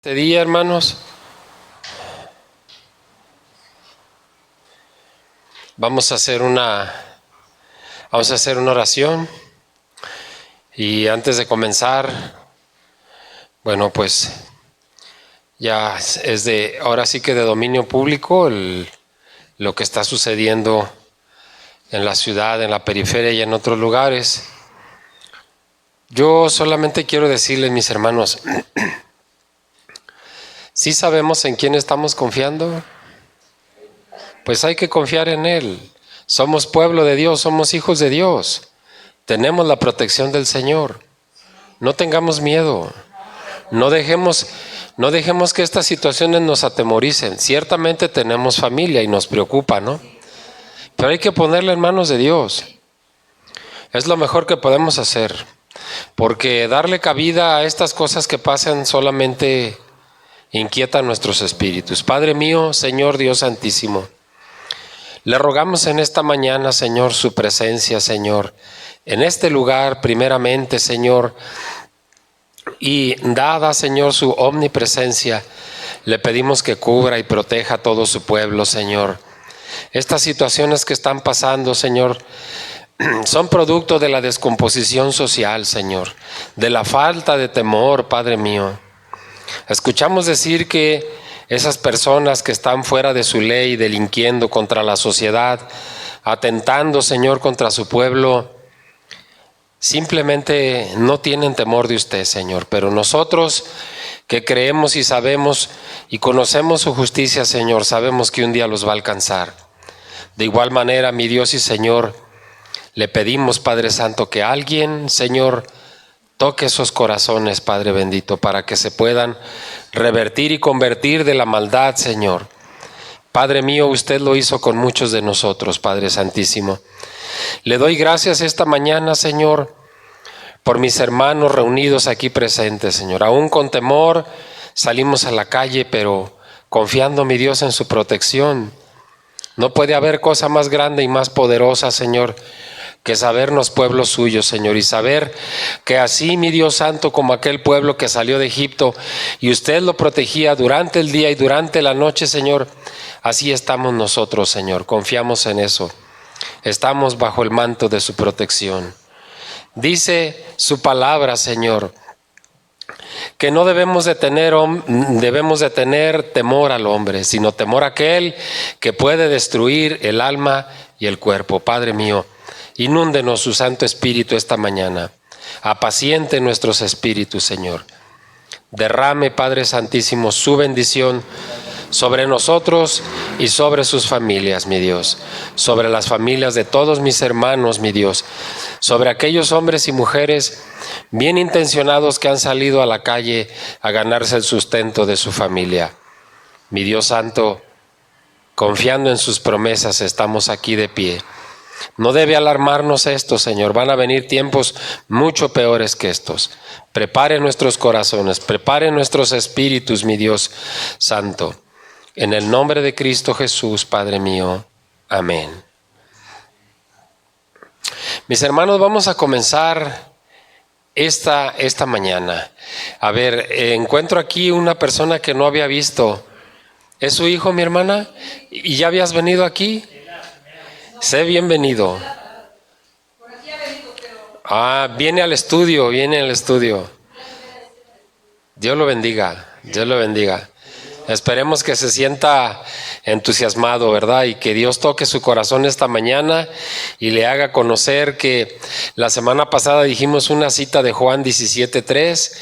Este día, hermanos, vamos a hacer una oración. Y antes de comenzar, bueno, pues ya ahora sí que de dominio público lo que está sucediendo en la ciudad, en la periferia y en otros lugares. Yo solamente quiero decirles, mis hermanos, ¿sí sabemos en quién estamos confiando? Pues hay que confiar en Él. Somos pueblo de Dios, somos hijos de Dios. Tenemos la protección del Señor. No tengamos miedo. No dejemos que estas situaciones nos atemoricen. Ciertamente tenemos familia y nos preocupa, ¿no? Pero hay que ponerla en manos de Dios. Es lo mejor que podemos hacer. Porque darle cabida a estas cosas que pasan solamente inquieta nuestros espíritus. Padre mío, Señor Dios Santísimo, le rogamos en esta mañana, Señor, su presencia, Señor, en este lugar primeramente, Señor, y dada, Señor, su omnipresencia, le pedimos que cubra y proteja a todo su pueblo, Señor. Estas situaciones que están pasando, Señor, son producto de la descomposición social, Señor, de la falta de temor, Padre mío. Escuchamos decir que esas personas que están fuera de su ley, delinquiendo contra la sociedad, atentando, Señor, contra su pueblo, simplemente no tienen temor de usted, Señor. Pero nosotros que creemos y sabemos y conocemos su justicia, Señor, sabemos que un día los va a alcanzar. De igual manera, mi Dios y Señor, le pedimos, Padre Santo, que alguien, Señor, toque esos corazones, Padre bendito, para que se puedan revertir y convertir de la maldad, Señor. Padre mío, usted lo hizo con muchos de nosotros, Padre Santísimo. Le doy gracias esta mañana, Señor, por mis hermanos reunidos aquí presentes, Señor. Aún con temor salimos a la calle, pero confiando, mi Dios, en su protección. No puede haber cosa más grande y más poderosa, Señor, que sabernos pueblo suyo, Señor, y saber que así, mi Dios santo, como aquel pueblo que salió de Egipto y usted lo protegía durante el día y durante la noche, Señor, así estamos nosotros, Señor, confiamos en eso. Estamos bajo el manto de su protección. Dice su palabra, Señor, que no debemos de tener temor al hombre, sino temor a aquel que puede destruir el alma y el cuerpo. Padre mío, inúndenos su Santo Espíritu esta mañana. Apaciente nuestros espíritus, Señor. Derrame, Padre Santísimo, su bendición sobre nosotros y sobre sus familias, mi Dios. Sobre las familias de todos mis hermanos, mi Dios. Sobre aquellos hombres y mujeres bien intencionados que han salido a la calle a ganarse el sustento de su familia. Mi Dios Santo, confiando en sus promesas, estamos aquí de pie. No debe alarmarnos esto, Señor. Van a venir tiempos mucho peores que estos. Prepare nuestros corazones, prepare nuestros espíritus, mi Dios Santo. En el nombre de Cristo Jesús, Padre mío. Amén. Mis hermanos, vamos a comenzar esta mañana. A ver, encuentro aquí una persona que no había visto. ¿Es su hijo, mi hermana? ¿Y ya habías venido aquí? Sé bienvenido. Viene al estudio. Dios lo bendiga, Dios lo bendiga. Esperemos que se sienta entusiasmado, ¿verdad? Y que Dios toque su corazón esta mañana y le haga conocer que la semana pasada dijimos una cita de Juan 17:3,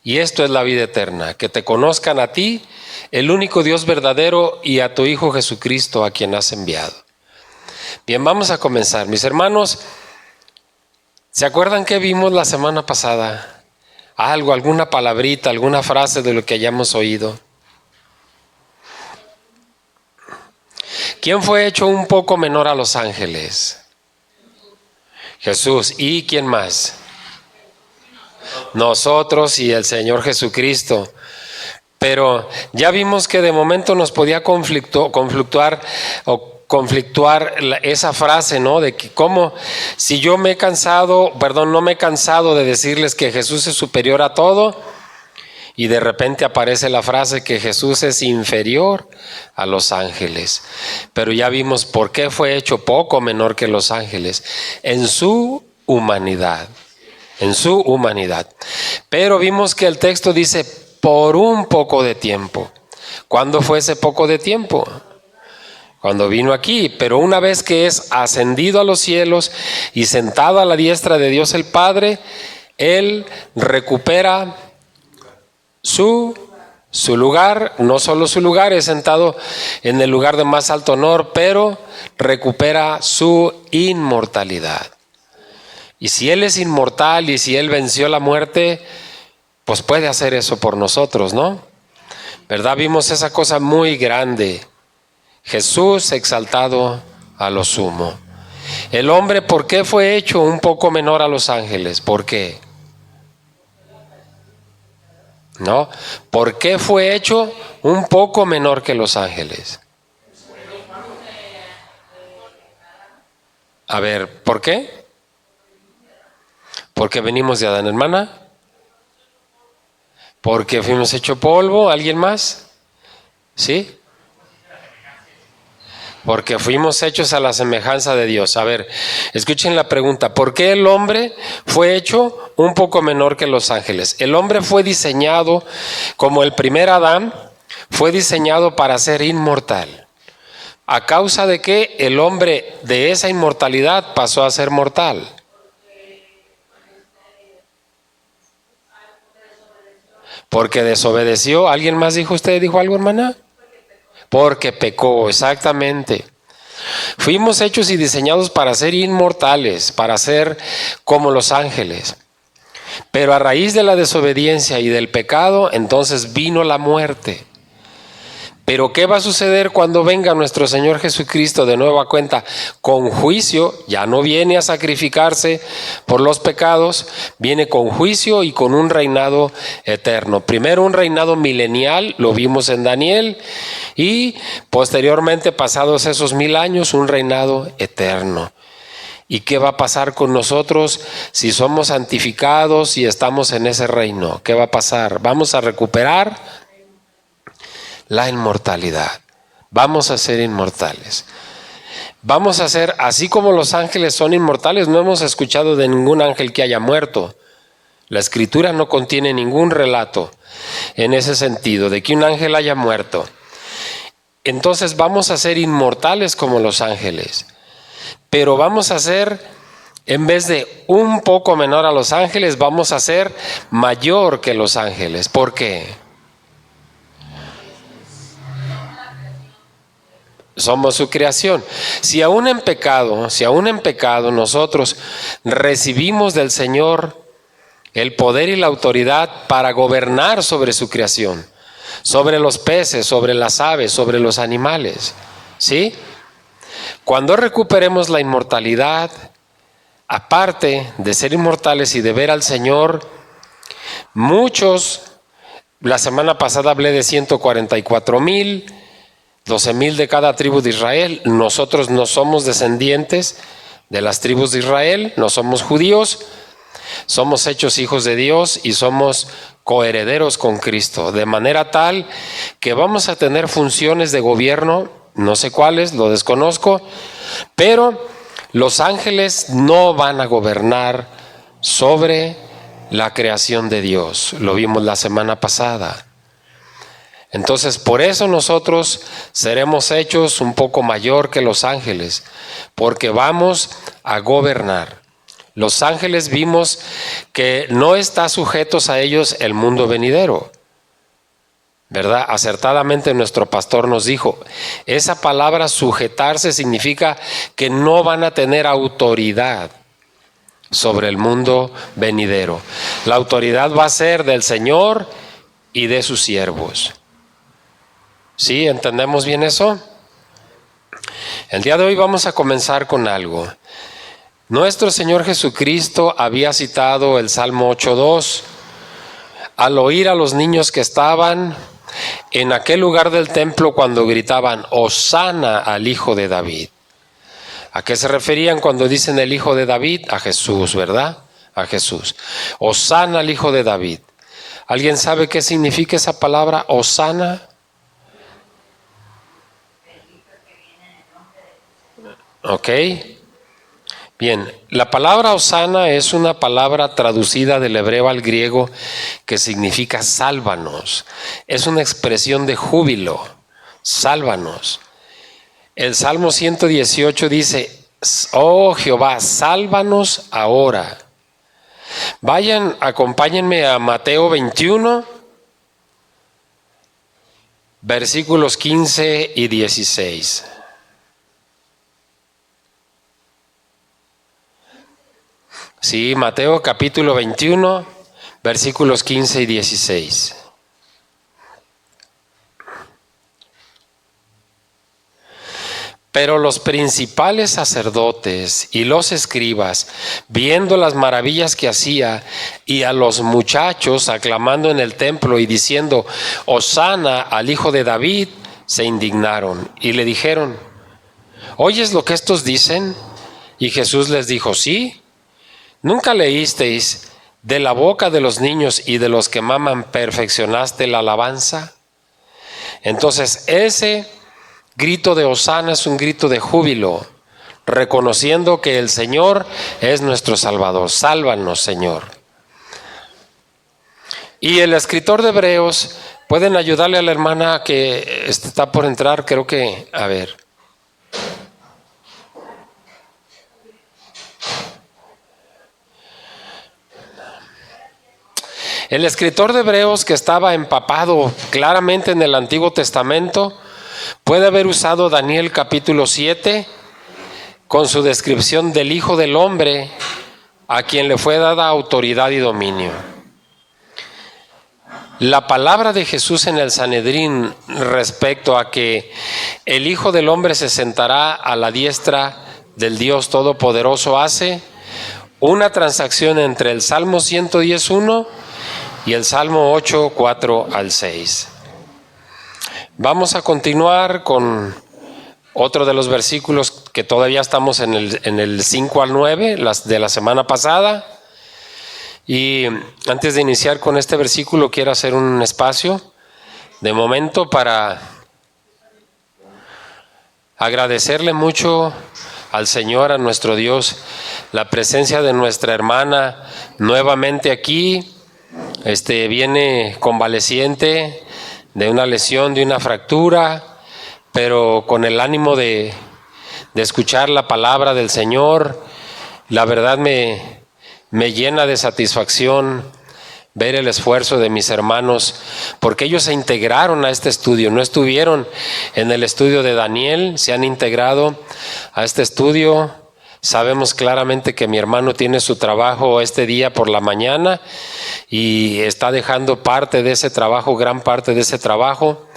y esto es la vida eterna, que te conozcan a ti, el único Dios verdadero, y a tu Hijo Jesucristo, a quien has enviado. Bien, vamos a comenzar. Mis hermanos, ¿se acuerdan qué vimos la semana pasada? Alguna palabrita, alguna frase de lo que hayamos oído. ¿Quién fue hecho un poco menor a los ángeles? Jesús. ¿Y quién más? Nosotros y el Señor Jesucristo. Pero ya vimos que de momento nos podía conflictuar esa frase, ¿no? De que cómo, si yo no me he cansado de decirles que Jesús es superior a todo, Y de repente aparece la frase que Jesús es inferior a los ángeles. Pero ya vimos por qué fue hecho poco menor que los ángeles. En su humanidad. En su humanidad. Pero vimos que el texto dice por un poco de tiempo. ¿Cuándo fue ese poco de tiempo? Cuando vino aquí. Pero una vez que es ascendido a los cielos y sentado a la diestra de Dios el Padre, Él recupera su lugar. No solo su lugar, es sentado en el lugar de más alto honor, pero recupera su inmortalidad. Y si Él es inmortal y si Él venció la muerte, pues puede hacer eso por nosotros, ¿no? ¿Verdad? Vimos esa cosa muy grande. Jesús exaltado a lo sumo. El hombre, ¿por qué fue hecho un poco menor a los ángeles? ¿Por qué? ¿No? ¿Por qué fue hecho un poco menor que los ángeles? A ver, ¿por qué? Porque venimos de Adán, hermana. Porque fuimos hecho polvo. ¿Alguien más? ¿Sí? Porque fuimos hechos a la semejanza de Dios. A ver, escuchen la pregunta. ¿Por qué el hombre fue hecho un poco menor que los ángeles? El hombre fue diseñado, como el primer Adán, fue diseñado para ser inmortal. ¿A causa de qué el hombre de esa inmortalidad pasó a ser mortal? Porque desobedeció. ¿Alguien más dijo? ¿Usted dijo algo, hermana? Porque pecó, exactamente. Fuimos hechos y diseñados para ser inmortales, para ser como los ángeles. Pero a raíz de la desobediencia y del pecado, entonces vino la muerte. Pero ¿qué va a suceder cuando venga nuestro Señor Jesucristo de nueva cuenta? Con juicio, ya no viene a sacrificarse por los pecados, viene con juicio y con un reinado eterno. Primero un reinado milenial, lo vimos en Daniel, y posteriormente, pasados esos 1000 años, un reinado eterno. ¿Y qué va a pasar con nosotros si somos santificados y estamos en ese reino? ¿Qué va a pasar? Vamos a recuperar la inmortalidad. Vamos a ser inmortales. Vamos a ser, así como los ángeles son inmortales. No hemos escuchado de ningún ángel que haya muerto. La Escritura no contiene ningún relato en ese sentido, de que un ángel haya muerto. Entonces vamos a ser inmortales como los ángeles. Pero vamos a ser, en vez de un poco menor a los ángeles, vamos a ser mayor que los ángeles. ¿Por qué? Somos su creación. Si aún en pecado nosotros recibimos del Señor el poder y la autoridad para gobernar sobre su creación, sobre los peces, sobre las aves, sobre los animales, ¿sí? Cuando recuperemos la inmortalidad, aparte de ser inmortales y de ver al Señor, muchos, la semana pasada hablé de 144,000, 12,000 de cada tribu de Israel. Nosotros no somos descendientes de las tribus de Israel, no somos judíos, somos hechos hijos de Dios y somos coherederos con Cristo, de manera tal que vamos a tener funciones de gobierno, no sé cuáles, lo desconozco, pero los ángeles no van a gobernar sobre la creación de Dios. Lo vimos la semana pasada. Entonces, por eso nosotros seremos hechos un poco mayor que los ángeles, porque vamos a gobernar. Los ángeles vimos que no está sujetos a ellos el mundo venidero, ¿verdad? Acertadamente nuestro pastor nos dijo, esa palabra sujetarse significa que no van a tener autoridad sobre el mundo venidero. La autoridad va a ser del Señor y de sus siervos. ¿Sí? ¿Entendemos bien eso? El día de hoy vamos a comenzar con algo. Nuestro Señor Jesucristo había citado el Salmo 8:2 al oír a los niños que estaban en aquel lugar del templo cuando gritaban, Hosana al Hijo de David. ¿A qué se referían cuando dicen el Hijo de David? A Jesús, ¿verdad? A Jesús. Hosana al Hijo de David. ¿Alguien sabe qué significa esa palabra, Hosana? Ok. Bien, la palabra Hosana es una palabra traducida del hebreo al griego que significa sálvanos. Es una expresión de júbilo, sálvanos. El Salmo 118 dice, oh Jehová, sálvanos ahora. Vayan, acompáñenme a Mateo 21, versículos 15 y 16. Sí, Mateo capítulo 21, versículos 15 y 16. Pero los principales sacerdotes y los escribas, viendo las maravillas que hacía, y a los muchachos aclamando en el templo y diciendo, Hosana al hijo de David, se indignaron y le dijeron, ¿oyes lo que estos dicen? Y Jesús les dijo, sí. ¿Nunca leísteis, de la boca de los niños y de los que maman perfeccionaste la alabanza? Entonces ese grito de Hosana es un grito de júbilo, reconociendo que el Señor es nuestro Salvador. Sálvanos, Señor. Y el escritor de Hebreos, pueden ayudarle a la hermana que está por entrar, creo que, a ver. El escritor de Hebreos, que estaba empapado claramente en el Antiguo Testamento, puede haber usado Daniel capítulo 7 con su descripción del Hijo del Hombre, a quien le fue dada autoridad y dominio. La palabra de Jesús en el Sanedrín respecto a que el Hijo del Hombre se sentará a la diestra del Dios Todopoderoso hace una transacción entre el Salmo 110.1 y el Salmo 8, 4 al 6. Vamos a continuar con otro de los versículos que todavía estamos en el 5 al 9, de la semana pasada. Y antes de iniciar con este versículo, quiero hacer un espacio de momento para agradecerle mucho al Señor, a nuestro Dios, la presencia de nuestra hermana nuevamente aquí. Viene convaleciente de una lesión, de una fractura, pero con el ánimo de escuchar la palabra del Señor. La verdad me llena de satisfacción ver el esfuerzo de mis hermanos, porque ellos se integraron a este estudio, no estuvieron en el estudio de Daniel, se han integrado a este estudio. Sabemos claramente que mi hermano tiene su trabajo este día por la mañana y está dejando parte de ese trabajo, gran parte de ese trabajo,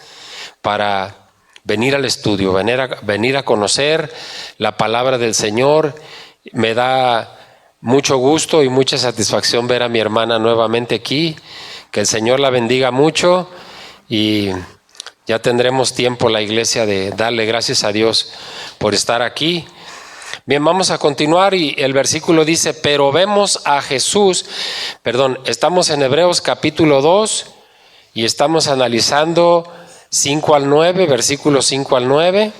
para venir al estudio, venir a conocer la palabra del Señor. Me da mucho gusto y mucha satisfacción ver a mi hermana nuevamente aquí. Que el Señor la bendiga mucho y ya tendremos tiempo la iglesia de darle gracias a Dios por estar aquí. Bien, vamos a continuar y el versículo dice, pero vemos a Jesús, estamos en Hebreos capítulo 2 y estamos analizando 5 al 9, versículos 5 al 9.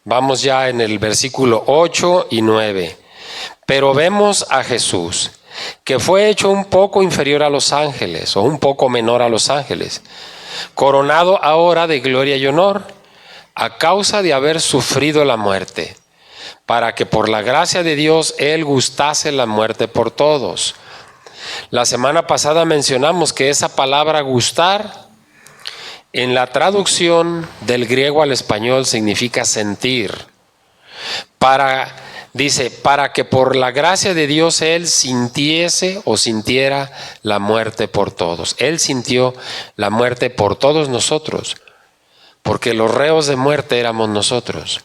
Vamos ya en el versículo 8 y 9. Pero vemos a Jesús, que fue hecho un poco inferior a los ángeles, o un poco menor a los ángeles, coronado ahora de gloria y honor, a causa de haber sufrido la muerte, para que por la gracia de Dios Él gustase la muerte por todos. La semana pasada mencionamos que esa palabra gustar, en la traducción del griego al español significa sentir. Dice, para que por la gracia de Dios Él sintiese o sintiera la muerte por todos. Él sintió la muerte por todos nosotros, porque los reos de muerte éramos nosotros.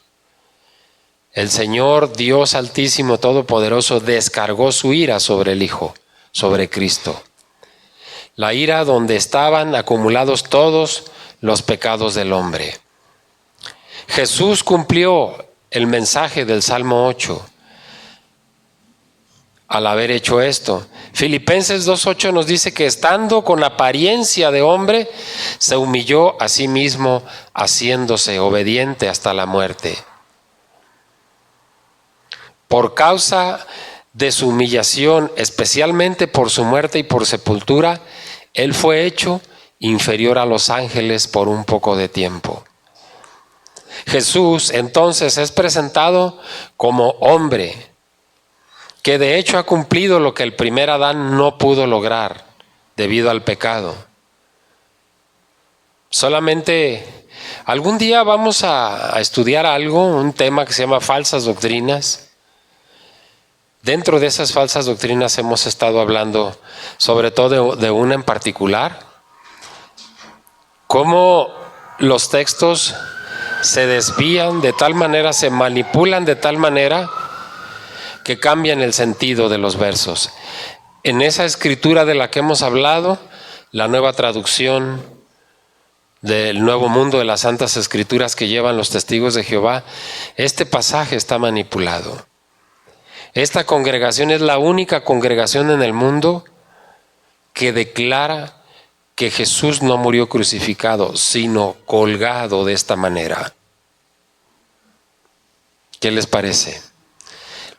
El Señor Dios Altísimo Todopoderoso descargó su ira sobre el Hijo, sobre Cristo. La ira donde estaban acumulados todos los pecados del hombre. Jesús cumplió el mensaje del Salmo 8. al haber hecho esto. Filipenses 2:8 nos dice que estando con apariencia de hombre, se humilló a sí mismo, haciéndose obediente hasta la muerte. Por causa de su humillación, especialmente por su muerte y por sepultura, él fue hecho inferior a los ángeles por un poco de tiempo. Jesús entonces es presentado como hombre, que de hecho ha cumplido lo que el primer Adán no pudo lograr debido al pecado. Solamente algún día vamos a estudiar algo, un tema que se llama falsas doctrinas. Dentro de esas falsas doctrinas hemos estado hablando sobre todo de una en particular, cómo los textos se desvían de tal manera, se manipulan de tal manera que cambian el sentido de los versos. En esa escritura de la que hemos hablado, la nueva traducción del Nuevo Mundo de las Santas Escrituras que llevan los testigos de Jehová, este pasaje está manipulado. Esta congregación es la única congregación en el mundo que declara que Jesús no murió crucificado, sino colgado de esta manera. ¿Qué les parece?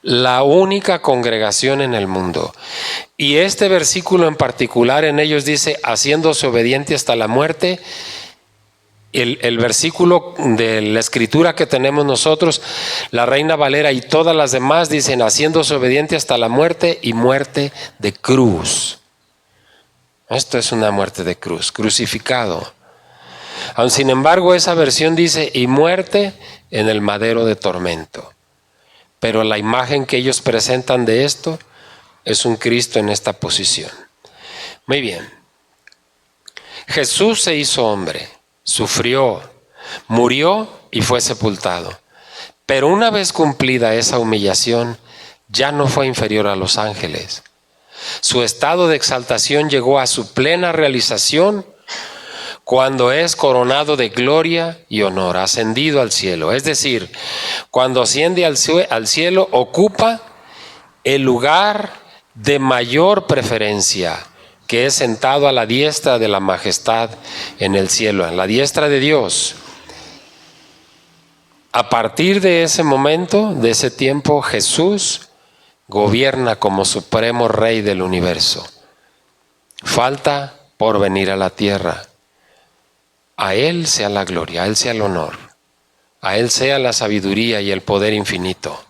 La única congregación en el mundo. Y este versículo en particular en ellos dice, haciéndose obediente hasta la muerte. El versículo de la escritura que tenemos nosotros, la Reina Valera y todas las demás dicen, haciéndose obediente hasta la muerte y muerte de cruz. Esto es una muerte de cruz, crucificado. Aun sin embargo, esa versión dice, y muerte en el madero de tormento. Pero la imagen que ellos presentan de esto es un Cristo en esta posición. Muy bien. Jesús se hizo hombre, sufrió, murió y fue sepultado. Pero una vez cumplida esa humillación, ya no fue inferior a los ángeles. Su estado de exaltación llegó a su plena realización cuando es coronado de gloria y honor, ascendido al cielo. Es decir, cuando asciende al cielo, ocupa el lugar de mayor preferencia, que es sentado a la diestra de la majestad en el cielo, en la diestra de Dios. A partir de ese momento, de ese tiempo, Jesús gobierna como supremo rey del universo. Falta por venir a la tierra. A Él sea la gloria, a Él sea el honor, a Él sea la sabiduría y el poder infinito.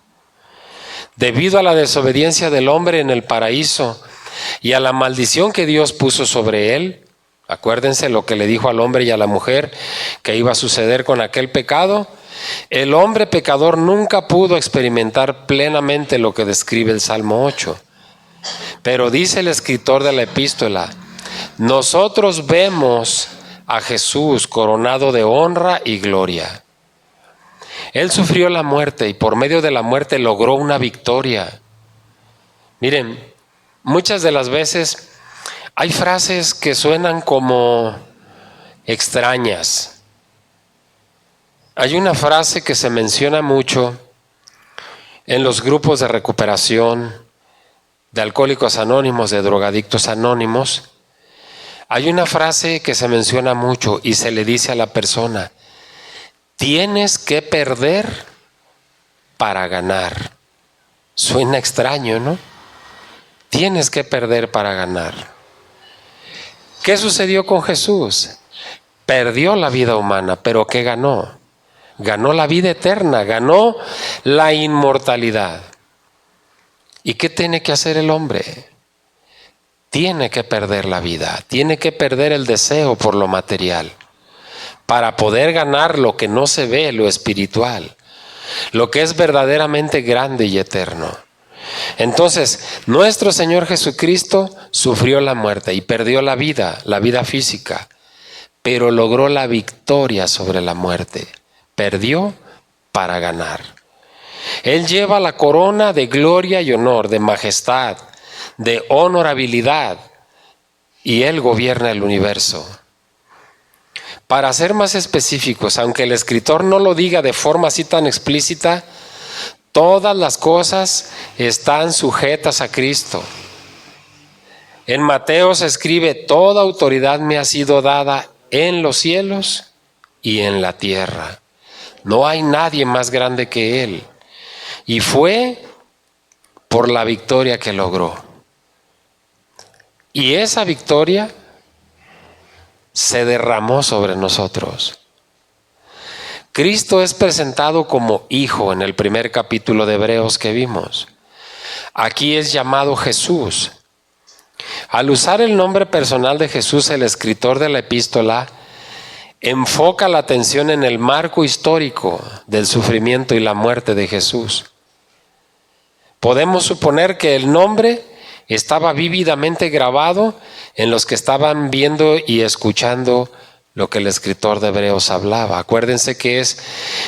Debido a la desobediencia del hombre en el paraíso y a la maldición que Dios puso sobre él, acuérdense lo que le dijo al hombre y a la mujer que iba a suceder con aquel pecado, el hombre pecador nunca pudo experimentar plenamente lo que describe el Salmo 8. Pero dice el escritor de la epístola, nosotros vemos a Jesús coronado de honra y gloria. Él sufrió la muerte y por medio de la muerte logró una victoria. Miren, muchas de las veces hay frases que suenan como extrañas. Hay una frase que se menciona mucho en los grupos de recuperación, de alcohólicos anónimos, de drogadictos anónimos. Hay una frase que se menciona mucho y se le dice a la persona, tienes que perder para ganar. Suena extraño, ¿no? Tienes que perder para ganar. ¿Qué sucedió con Jesús? Perdió la vida humana, pero ¿qué ganó? Ganó la vida eterna, ganó la inmortalidad. ¿Y qué tiene que hacer el hombre? Tiene que perder la vida, tiene que perder el deseo por lo material, para poder ganar lo que no se ve, lo espiritual, lo que es verdaderamente grande y eterno. Entonces, nuestro Señor Jesucristo sufrió la muerte y perdió la vida física, pero logró la victoria sobre la muerte. Perdió para ganar. Él lleva la corona de gloria y honor, de majestad, de honorabilidad, y Él gobierna el universo. Para ser más específicos, aunque el escritor no lo diga de forma así tan explícita, Todas las cosas están sujetas a Cristo. En Mateo se escribe: toda autoridad me ha sido dada en los cielos y en la tierra. No hay nadie más grande que Él. Y fue por la victoria que logró. Y esa victoria se derramó sobre nosotros. Cristo es presentado como Hijo en el primer capítulo de Hebreos que vimos. Aquí es llamado Jesús. Al usar el nombre personal de Jesús, el escritor de la epístola enfoca la atención en el marco histórico del sufrimiento y la muerte de Jesús. Podemos suponer que el nombre estaba vívidamente grabado en los que estaban viendo y escuchando lo que el escritor de Hebreos hablaba. Acuérdense que es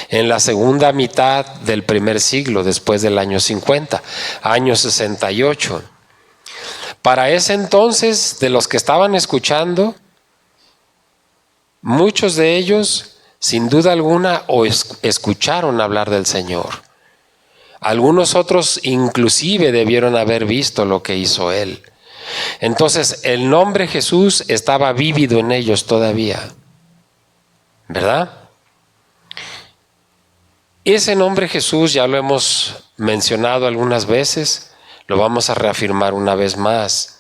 en la segunda mitad del primer siglo, después del año 50, año 68. Para ese entonces, de los que estaban escuchando, muchos de ellos, sin duda alguna, escucharon hablar del Señor. Algunos otros inclusive debieron haber visto lo que hizo Él. Entonces, el nombre Jesús estaba vívido en ellos todavía, ¿verdad? Ese nombre Jesús ya lo hemos mencionado algunas veces, lo vamos a reafirmar una vez más.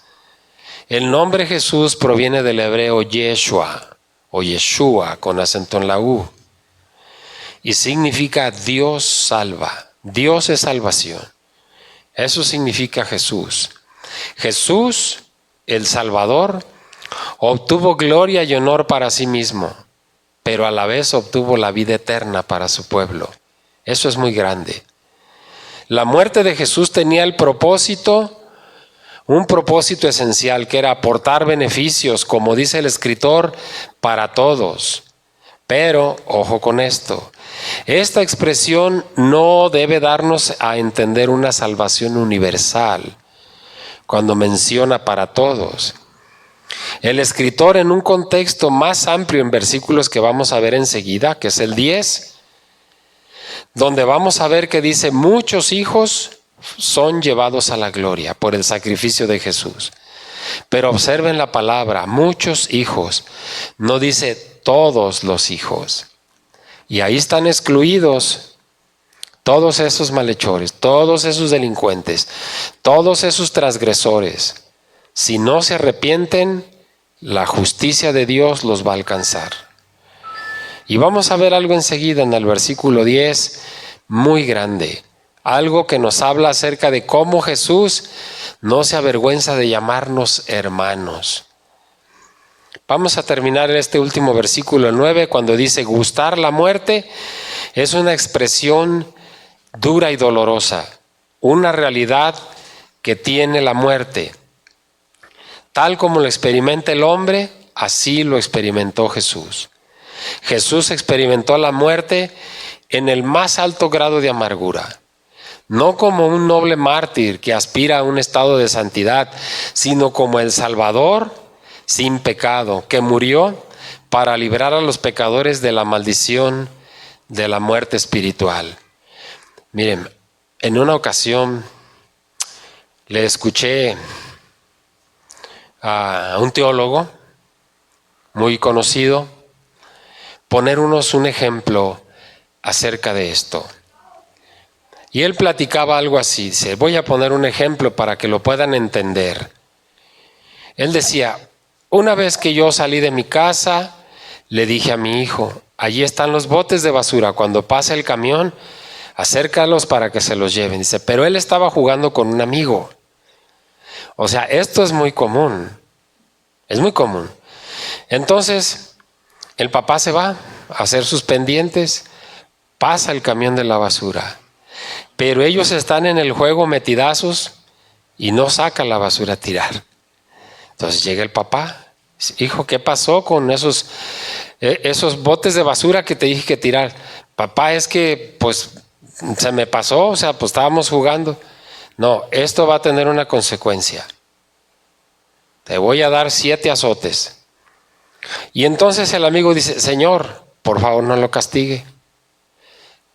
El nombre Jesús proviene del hebreo Yeshua o Yeshua con acento en la U y significa Dios salva. Dios es salvación. Eso significa Jesús. Jesús, el Salvador, obtuvo gloria y honor para sí mismo, pero a la vez obtuvo la vida eterna para su pueblo. Eso es muy grande. La muerte de Jesús tenía un propósito esencial, que era aportar beneficios, como dice el escritor, para todos. Pero, ojo con esto, esta expresión no debe darnos a entender una salvación universal cuando menciona para todos. El escritor, en un contexto más amplio, en versículos que vamos a ver enseguida, que es el 10, donde vamos a ver que dice: muchos hijos son llevados a la gloria por el sacrificio de Jesús. Pero observen la palabra, muchos hijos, no dice todos los hijos. Y ahí están excluidos todos esos malhechores, todos esos delincuentes, todos esos transgresores. Si no se arrepienten, la justicia de Dios los va a alcanzar. Y vamos a ver algo enseguida en el versículo 10, muy grande. Algo que nos habla acerca de cómo Jesús no se avergüenza de llamarnos hermanos. Vamos a terminar este último versículo 9 cuando dice: gustar la muerte es una expresión dura y dolorosa, una realidad que tiene la muerte. Tal como lo experimenta el hombre, así lo experimentó Jesús. Jesús experimentó la muerte en el más alto grado de amargura. No como un noble mártir que aspira a un estado de santidad, sino como el Salvador sin pecado, que murió para librar a los pecadores de la maldición de la muerte espiritual. Miren, en una ocasión le escuché a un teólogo muy conocido ponernos un ejemplo acerca de esto. Y él platicaba algo así, dice: voy a poner un ejemplo para que lo puedan entender. Él decía: una vez que yo salí de mi casa, le dije a mi hijo: allí están los botes de basura, cuando pase el camión, acércalos para que se los lleven. Dice, pero él estaba jugando con un amigo. O sea, esto es muy común, es muy común. Entonces, el papá se va a hacer sus pendientes, pasa el camión de la basura, pero ellos están en el juego metidazos y no sacan la basura a tirar. Entonces llega el papá: hijo, ¿qué pasó con esos botes de basura que te dije que tirar? Papá, es que pues se me pasó, o sea, pues estábamos jugando. No, esto va a tener una consecuencia. Te voy a dar 7 azotes. Y entonces el amigo dice: Señor, por favor no lo castigue.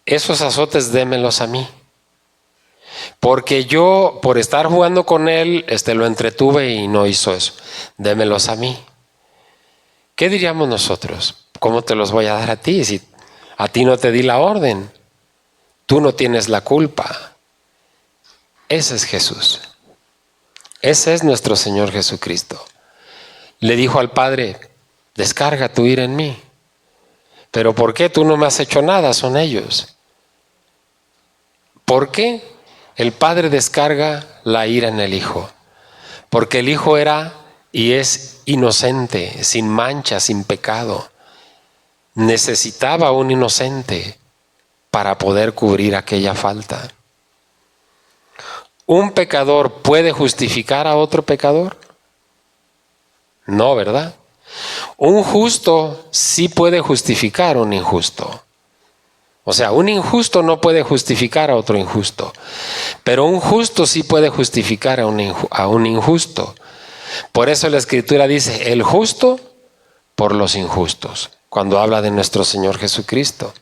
Esos azotes démelos a mí. Porque yo, por estar jugando con él, lo entretuve y no hizo eso. Démelos a mí. ¿Qué diríamos nosotros? ¿Cómo te los voy a dar a ti si a ti no te di la orden? Tú no tienes la culpa. Ese es Jesús. Ese es nuestro Señor Jesucristo. Le dijo al Padre, descarga tu ira en mí. ¿Pero por qué? Tú no me has hecho nada, son ellos. ¿Por qué? El Padre descarga la ira en el Hijo. Porque el Hijo era y es inocente, sin mancha, sin pecado. Necesitaba un inocente para poder cubrir aquella falta. ¿Un pecador puede justificar a otro pecador? No, ¿verdad? Un justo sí puede justificar a un injusto. O sea, un injusto no puede justificar a otro injusto, pero un justo sí puede justificar a un injusto. Por eso la Escritura dice, el justo por los injustos, cuando habla de nuestro Señor Jesucristo,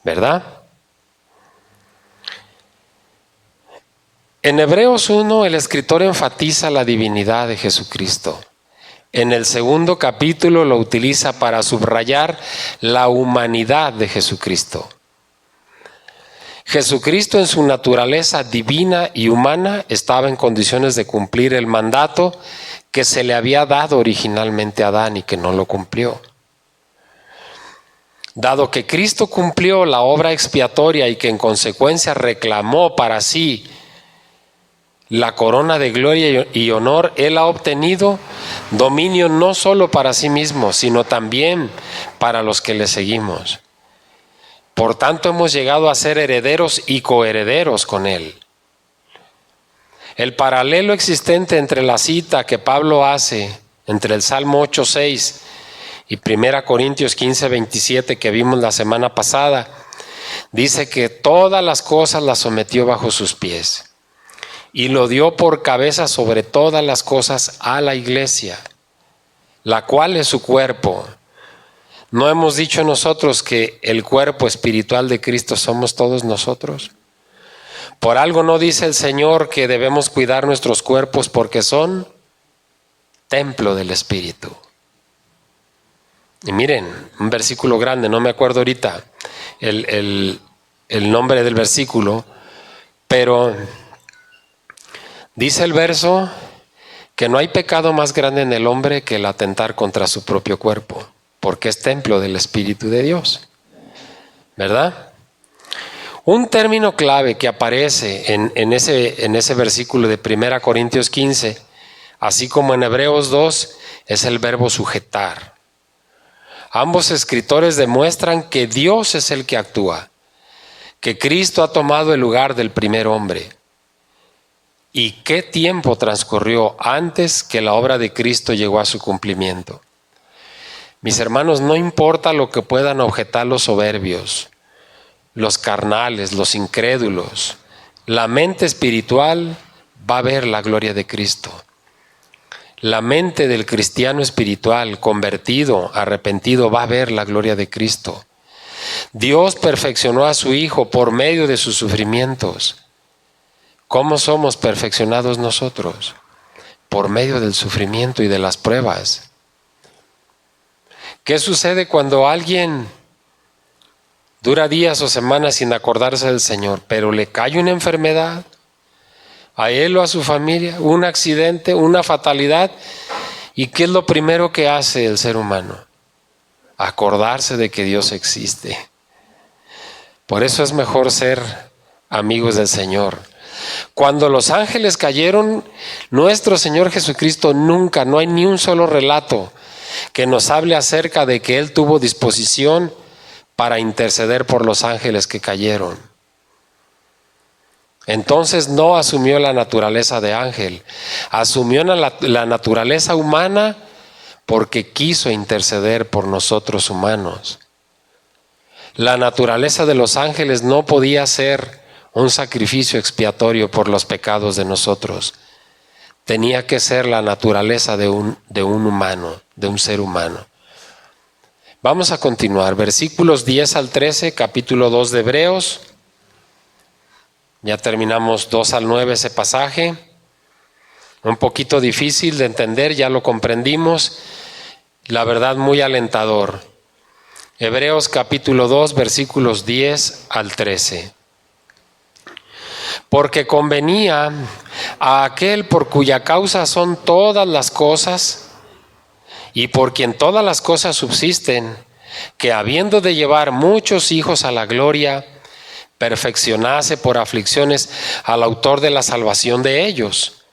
¿verdad? En Hebreos 1, el escritor enfatiza la divinidad de Jesucristo. En el segundo capítulo lo utiliza para subrayar la humanidad de Jesucristo. Jesucristo en su naturaleza divina y humana estaba en condiciones de cumplir el mandato que se le había dado originalmente a Adán y que no lo cumplió. Dado que Cristo cumplió la obra expiatoria y que en consecuencia reclamó para sí la corona de gloria y honor, Él ha obtenido dominio no solo para sí mismo, sino también para los que le seguimos. Por tanto, hemos llegado a ser herederos y coherederos con Él. El paralelo existente entre la cita que Pablo hace entre el Salmo 8:6 y 1 Corintios 15:27 que vimos la semana pasada, dice que todas las cosas las sometió bajo sus pies y lo dio por cabeza sobre todas las cosas a la iglesia, la cual es su cuerpo. ¿No hemos dicho nosotros que el cuerpo espiritual de Cristo somos todos nosotros? Por algo no dice el Señor que debemos cuidar nuestros cuerpos porque son templo del Espíritu. Y miren, un versículo grande, no me acuerdo ahorita el nombre del versículo, pero dice el verso que no hay pecado más grande en el hombre que el atentar contra su propio cuerpo, porque es templo del Espíritu de Dios, ¿verdad? Un término clave que aparece en ese versículo de 1 Corintios 15, así como en Hebreos 2, es el verbo sujetar. Ambos escritores demuestran que Dios es el que actúa, que Cristo ha tomado el lugar del primer hombre. ¿Y qué tiempo transcurrió antes que la obra de Cristo llegó a su cumplimiento? Mis hermanos, no importa lo que puedan objetar los soberbios, los carnales, los incrédulos, la mente espiritual va a ver la gloria de Cristo. La mente del cristiano espiritual, convertido, arrepentido, va a ver la gloria de Cristo. Dios perfeccionó a su Hijo por medio de sus sufrimientos. ¿Cómo somos perfeccionados nosotros? Por medio del sufrimiento y de las pruebas. ¿Qué sucede cuando alguien dura días o semanas sin acordarse del Señor, pero le cae una enfermedad, a él o a su familia, un accidente, una fatalidad? ¿Y qué es lo primero que hace el ser humano? Acordarse de que Dios existe. Por eso es mejor ser amigos del Señor. Cuando los ángeles cayeron, nuestro Señor Jesucristo nunca, no hay ni un solo relato que nos hable acerca de que Él tuvo disposición para interceder por los ángeles que cayeron. Entonces no asumió la naturaleza de ángel, asumió la naturaleza humana porque quiso interceder por nosotros humanos. La naturaleza de los ángeles no podía ser un sacrificio expiatorio por los pecados de nosotros. Tenía que ser la naturaleza de un humano, de un ser humano. Vamos a continuar, versículos 10 al 13, capítulo 2 de Hebreos. Ya terminamos 2 al 9 ese pasaje. Un poquito difícil de entender, ya lo comprendimos. La verdad, muy alentador. Hebreos capítulo 2, versículos 10 al 13. Porque convenía a aquel por cuya causa son todas las cosas y por quien todas las cosas subsisten, que habiendo de llevar muchos hijos a la gloria, perfeccionase por aflicciones al autor de la salvación de ellos.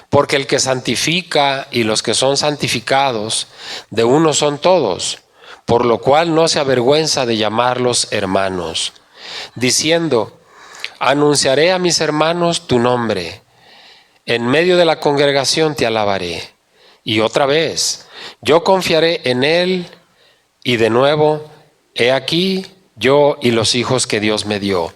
Porque el que santifica y los que son santificados, de uno son todos, por lo cual no se avergüenza de llamarlos hermanos, diciendo: anunciaré a mis hermanos tu nombre, en medio de la congregación te alabaré. Y otra vez, yo confiaré en él, y de nuevo, he aquí yo y los hijos que Dios me dio.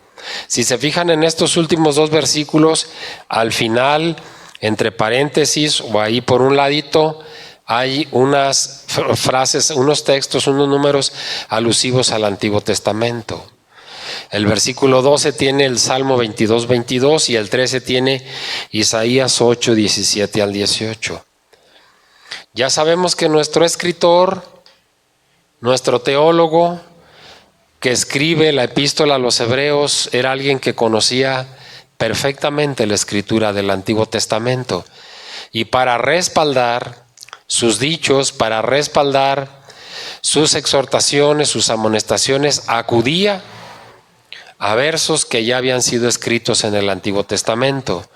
Si se fijan en estos últimos 2 versículos, al final, entre paréntesis o ahí por un ladito, hay unas frases, unos textos, unos números alusivos al Antiguo Testamento. El versículo 12 tiene el Salmo 22, 22 y el 13 tiene Isaías 8, 17 al 18. Ya sabemos que nuestro escritor, nuestro teólogo, que escribe la epístola a los Hebreos, era alguien que conocía perfectamente la escritura del Antiguo Testamento. Y para respaldar sus dichos, para respaldar sus exhortaciones, sus amonestaciones, acudía a versos que ya habían sido escritos en el Antiguo Testamento.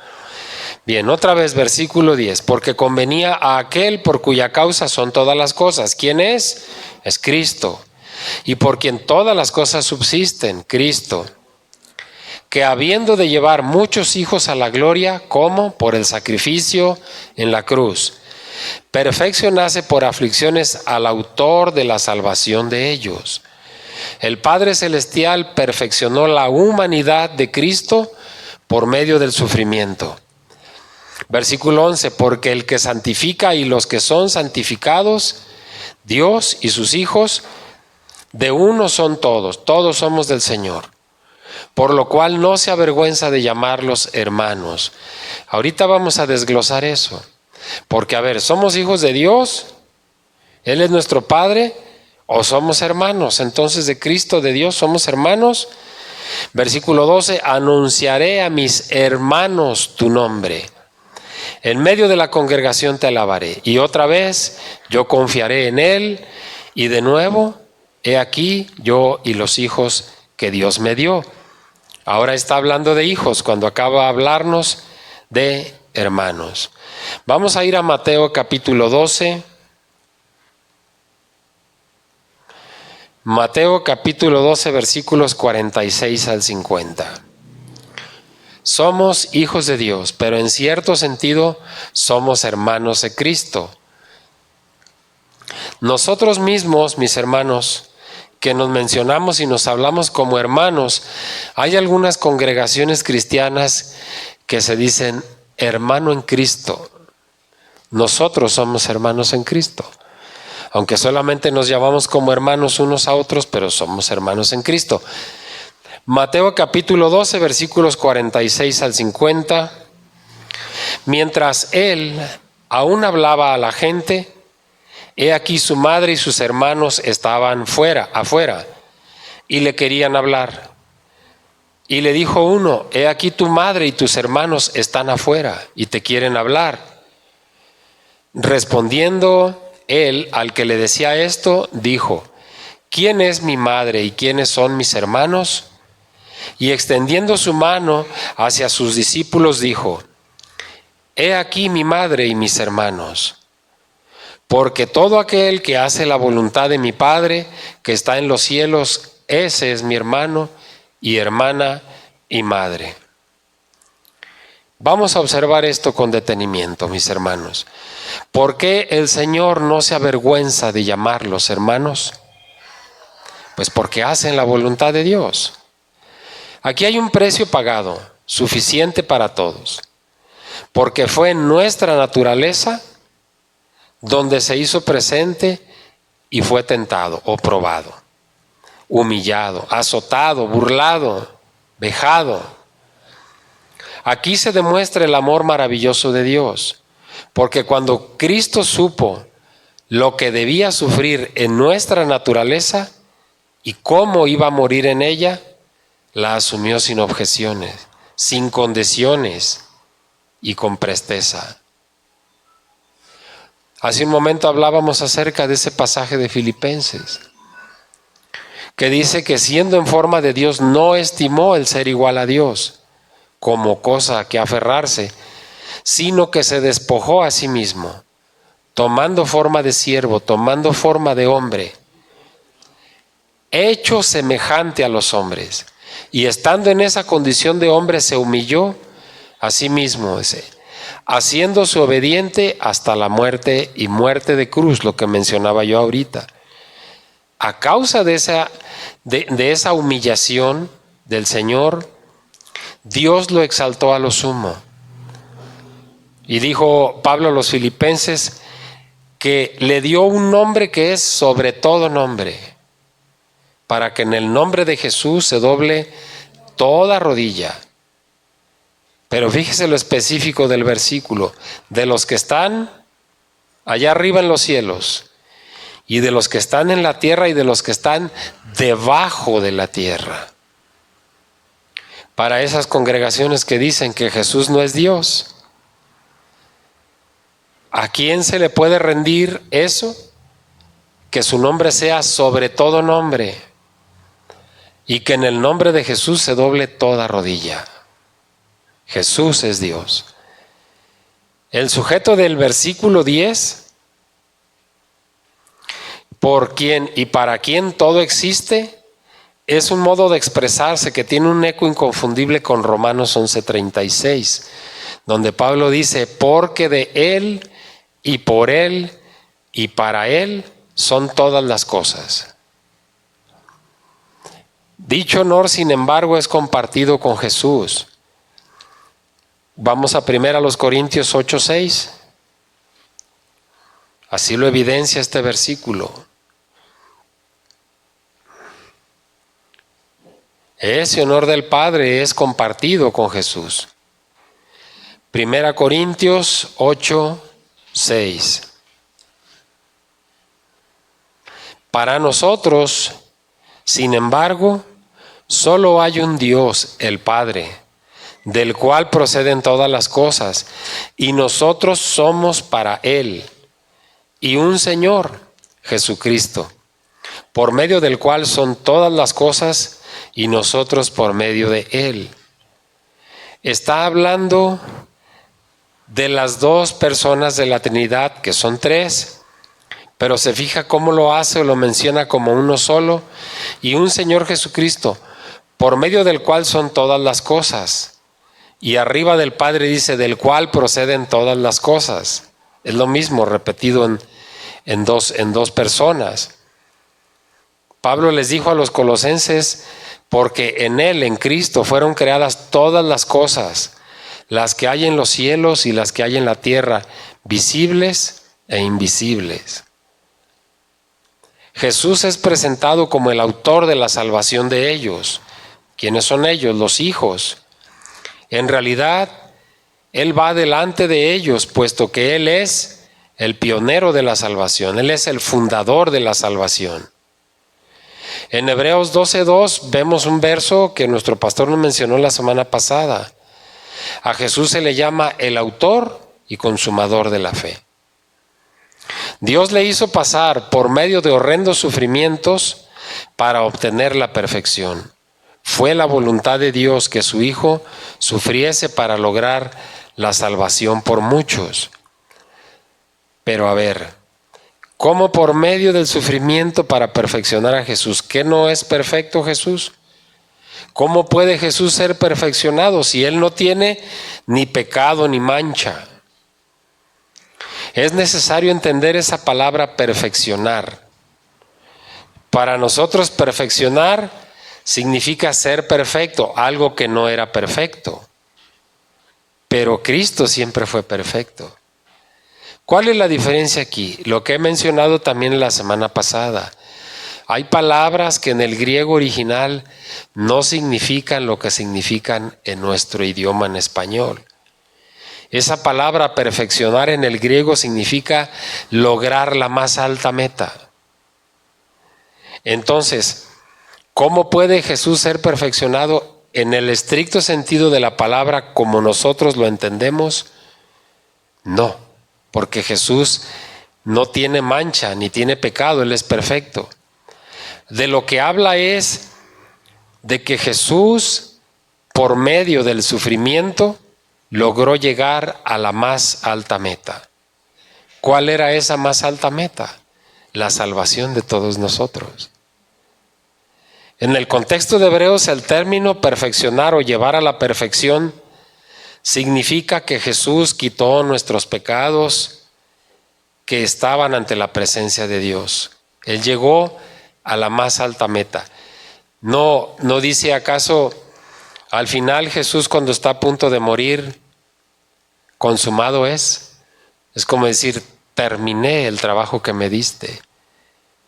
Bien, otra vez versículo 10, porque convenía a aquel por cuya causa son todas las cosas. ¿Quién es? Es Cristo. Y por quien todas las cosas subsisten, Cristo. Que habiendo de llevar muchos hijos a la gloria, como por el sacrificio en la cruz, perfeccionase por aflicciones al autor de la salvación de ellos. El Padre Celestial perfeccionó la humanidad de Cristo por medio del sufrimiento. Versículo 11, porque el que santifica y los que son santificados, Dios y sus hijos, de uno son todos, todos somos del Señor. Por lo cual no se avergüenza de llamarlos hermanos. Ahorita vamos a desglosar eso. Porque, a ver, ¿somos hijos de Dios? ¿Él es nuestro Padre? ¿O somos hermanos? Entonces, de Cristo, de Dios, ¿somos hermanos? Versículo 12, anunciaré a mis hermanos tu nombre. En medio de la congregación te alabaré. Y otra vez, yo confiaré en él. Y de nuevo, he aquí yo y los hijos que Dios me dio. Ahora está hablando de hijos cuando acaba de hablarnos de hermanos. Vamos a ir a Mateo capítulo 12. Mateo capítulo 12 versículos 46 al 50. Somos hijos de Dios, pero en cierto sentido somos hermanos de Cristo. Nosotros mismos, mis hermanos, que nos mencionamos y nos hablamos como hermanos, hay algunas congregaciones cristianas que se dicen hermano en Cristo. Nosotros somos hermanos en Cristo. Aunque solamente nos llamamos como hermanos unos a otros, pero somos hermanos en Cristo. Mateo capítulo 12, versículos 46 al 50. Mientras él aún hablaba a la gente, he aquí su madre y sus hermanos estaban afuera, y le querían hablar. Y le dijo uno, he aquí tu madre y tus hermanos están afuera, y te quieren hablar. Respondiendo él al que le decía esto, dijo, ¿quién es mi madre y quiénes son mis hermanos? Y extendiendo su mano hacia sus discípulos dijo, he aquí mi madre y mis hermanos. Porque todo aquel que hace la voluntad de mi Padre, que está en los cielos, ese es mi hermano y hermana y madre. Vamos a observar esto con detenimiento, mis hermanos. ¿Por qué el Señor no se avergüenza de llamarlos hermanos? Pues porque hacen la voluntad de Dios. Aquí hay un precio pagado, suficiente para todos. Porque fue en nuestra naturaleza donde se hizo presente y fue tentado o probado, humillado, azotado, burlado, vejado. Aquí se demuestra el amor maravilloso de Dios, porque cuando Cristo supo lo que debía sufrir en nuestra naturaleza y cómo iba a morir en ella, la asumió sin objeciones, sin condiciones y con presteza. Hace un momento hablábamos acerca de ese pasaje de Filipenses, que dice que siendo en forma de Dios no estimó el ser igual a Dios como cosa a que aferrarse, sino que se despojó a sí mismo, tomando forma de siervo, tomando forma de hombre, hecho semejante a los hombres, y estando en esa condición de hombre se humilló a sí mismo, haciéndose obediente hasta la muerte y muerte de cruz, lo que mencionaba yo ahorita. A causa de esa humillación del Señor, Dios lo exaltó a lo sumo. Y dijo Pablo a los filipenses que le dio un nombre que es sobre todo nombre, para que en el nombre de Jesús se doble toda rodilla. Pero fíjese lo específico del versículo, de los que están allá arriba en los cielos, y de los que están en la tierra y de los que están debajo de la tierra. Para esas congregaciones que dicen que Jesús no es Dios, ¿a quién se le puede rendir eso? Que su nombre sea sobre todo nombre y que en el nombre de Jesús se doble toda rodilla. Jesús es Dios. El sujeto del versículo 10, por quien y para quien todo existe, es un modo de expresarse que tiene un eco inconfundible con Romanos 11:36, donde Pablo dice, porque de Él y por Él y para Él son todas las cosas. Dicho honor, sin embargo, es compartido con Jesús. Vamos a 1 Corintios 8:6. Así lo evidencia este versículo. Ese honor del Padre es compartido con Jesús. 1 Corintios 8:6. Para nosotros, sin embargo, solo hay un Dios, el Padre, del cual proceden todas las cosas, y nosotros somos para Él, y un Señor, Jesucristo, por medio del cual son todas las cosas, y nosotros por medio de Él. Está hablando de las dos personas de la Trinidad, que son tres, pero se fija cómo lo hace o lo menciona como uno solo, y un Señor Jesucristo, por medio del cual son todas las cosas. Y arriba del Padre dice, del cual proceden todas las cosas. Es lo mismo, repetido en dos personas. Pablo les dijo a los colosenses, porque en Él, en Cristo, fueron creadas todas las cosas, las que hay en los cielos y las que hay en la tierra, visibles e invisibles. Jesús es presentado como el autor de la salvación de ellos. ¿Quiénes son ellos? Los hijos. En realidad, Él va delante de ellos, puesto que Él es el pionero de la salvación. Él es el fundador de la salvación. En Hebreos 12:2 vemos un verso que nuestro pastor nos mencionó la semana pasada. A Jesús se le llama el autor y consumador de la fe. Dios le hizo pasar por medio de horrendos sufrimientos para obtener la perfección. Fue la voluntad de Dios que su Hijo sufriese para lograr la salvación por muchos. Pero a ver, ¿cómo por medio del sufrimiento para perfeccionar a Jesús? ¿Qué no es perfecto Jesús? ¿Cómo puede Jesús ser perfeccionado si Él no tiene ni pecado ni mancha? Es necesario entender esa palabra perfeccionar. Para nosotros perfeccionar significa ser perfecto, algo que no era perfecto. Pero Cristo siempre fue perfecto. ¿Cuál es la diferencia aquí? Lo que he mencionado también la semana pasada. Hay palabras que en el griego original no significan lo que significan en nuestro idioma en español. Esa palabra perfeccionar en el griego significa lograr la más alta meta. Entonces, ¿cómo puede Jesús ser perfeccionado en el estricto sentido de la palabra como nosotros lo entendemos? No, porque Jesús no tiene mancha ni tiene pecado, Él es perfecto. De lo que habla es de que Jesús, por medio del sufrimiento, logró llegar a la más alta meta. ¿Cuál era esa más alta meta? La salvación de todos nosotros. En el contexto de Hebreos, el término perfeccionar o llevar a la perfección significa que Jesús quitó nuestros pecados que estaban ante la presencia de Dios. Él llegó a la más alta meta. No dice acaso al final Jesús, cuando está a punto de morir, consumado es. Es como decir, terminé el trabajo que me diste.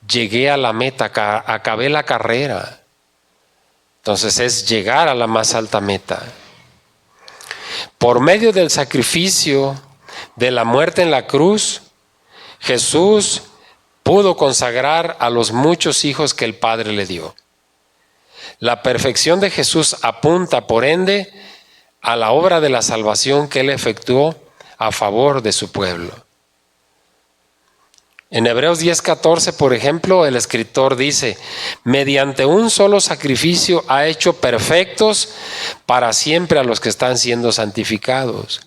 Llegué a la meta, acabé la carrera. Entonces es llegar a la más alta meta. Por medio del sacrificio de la muerte en la cruz, Jesús pudo consagrar a los muchos hijos que el Padre le dio. La perfección de Jesús apunta, por ende, a la obra de la salvación que Él efectuó a favor de su pueblo. En Hebreos 10:14, por ejemplo, el escritor dice, mediante un solo sacrificio ha hecho perfectos para siempre a los que están siendo santificados.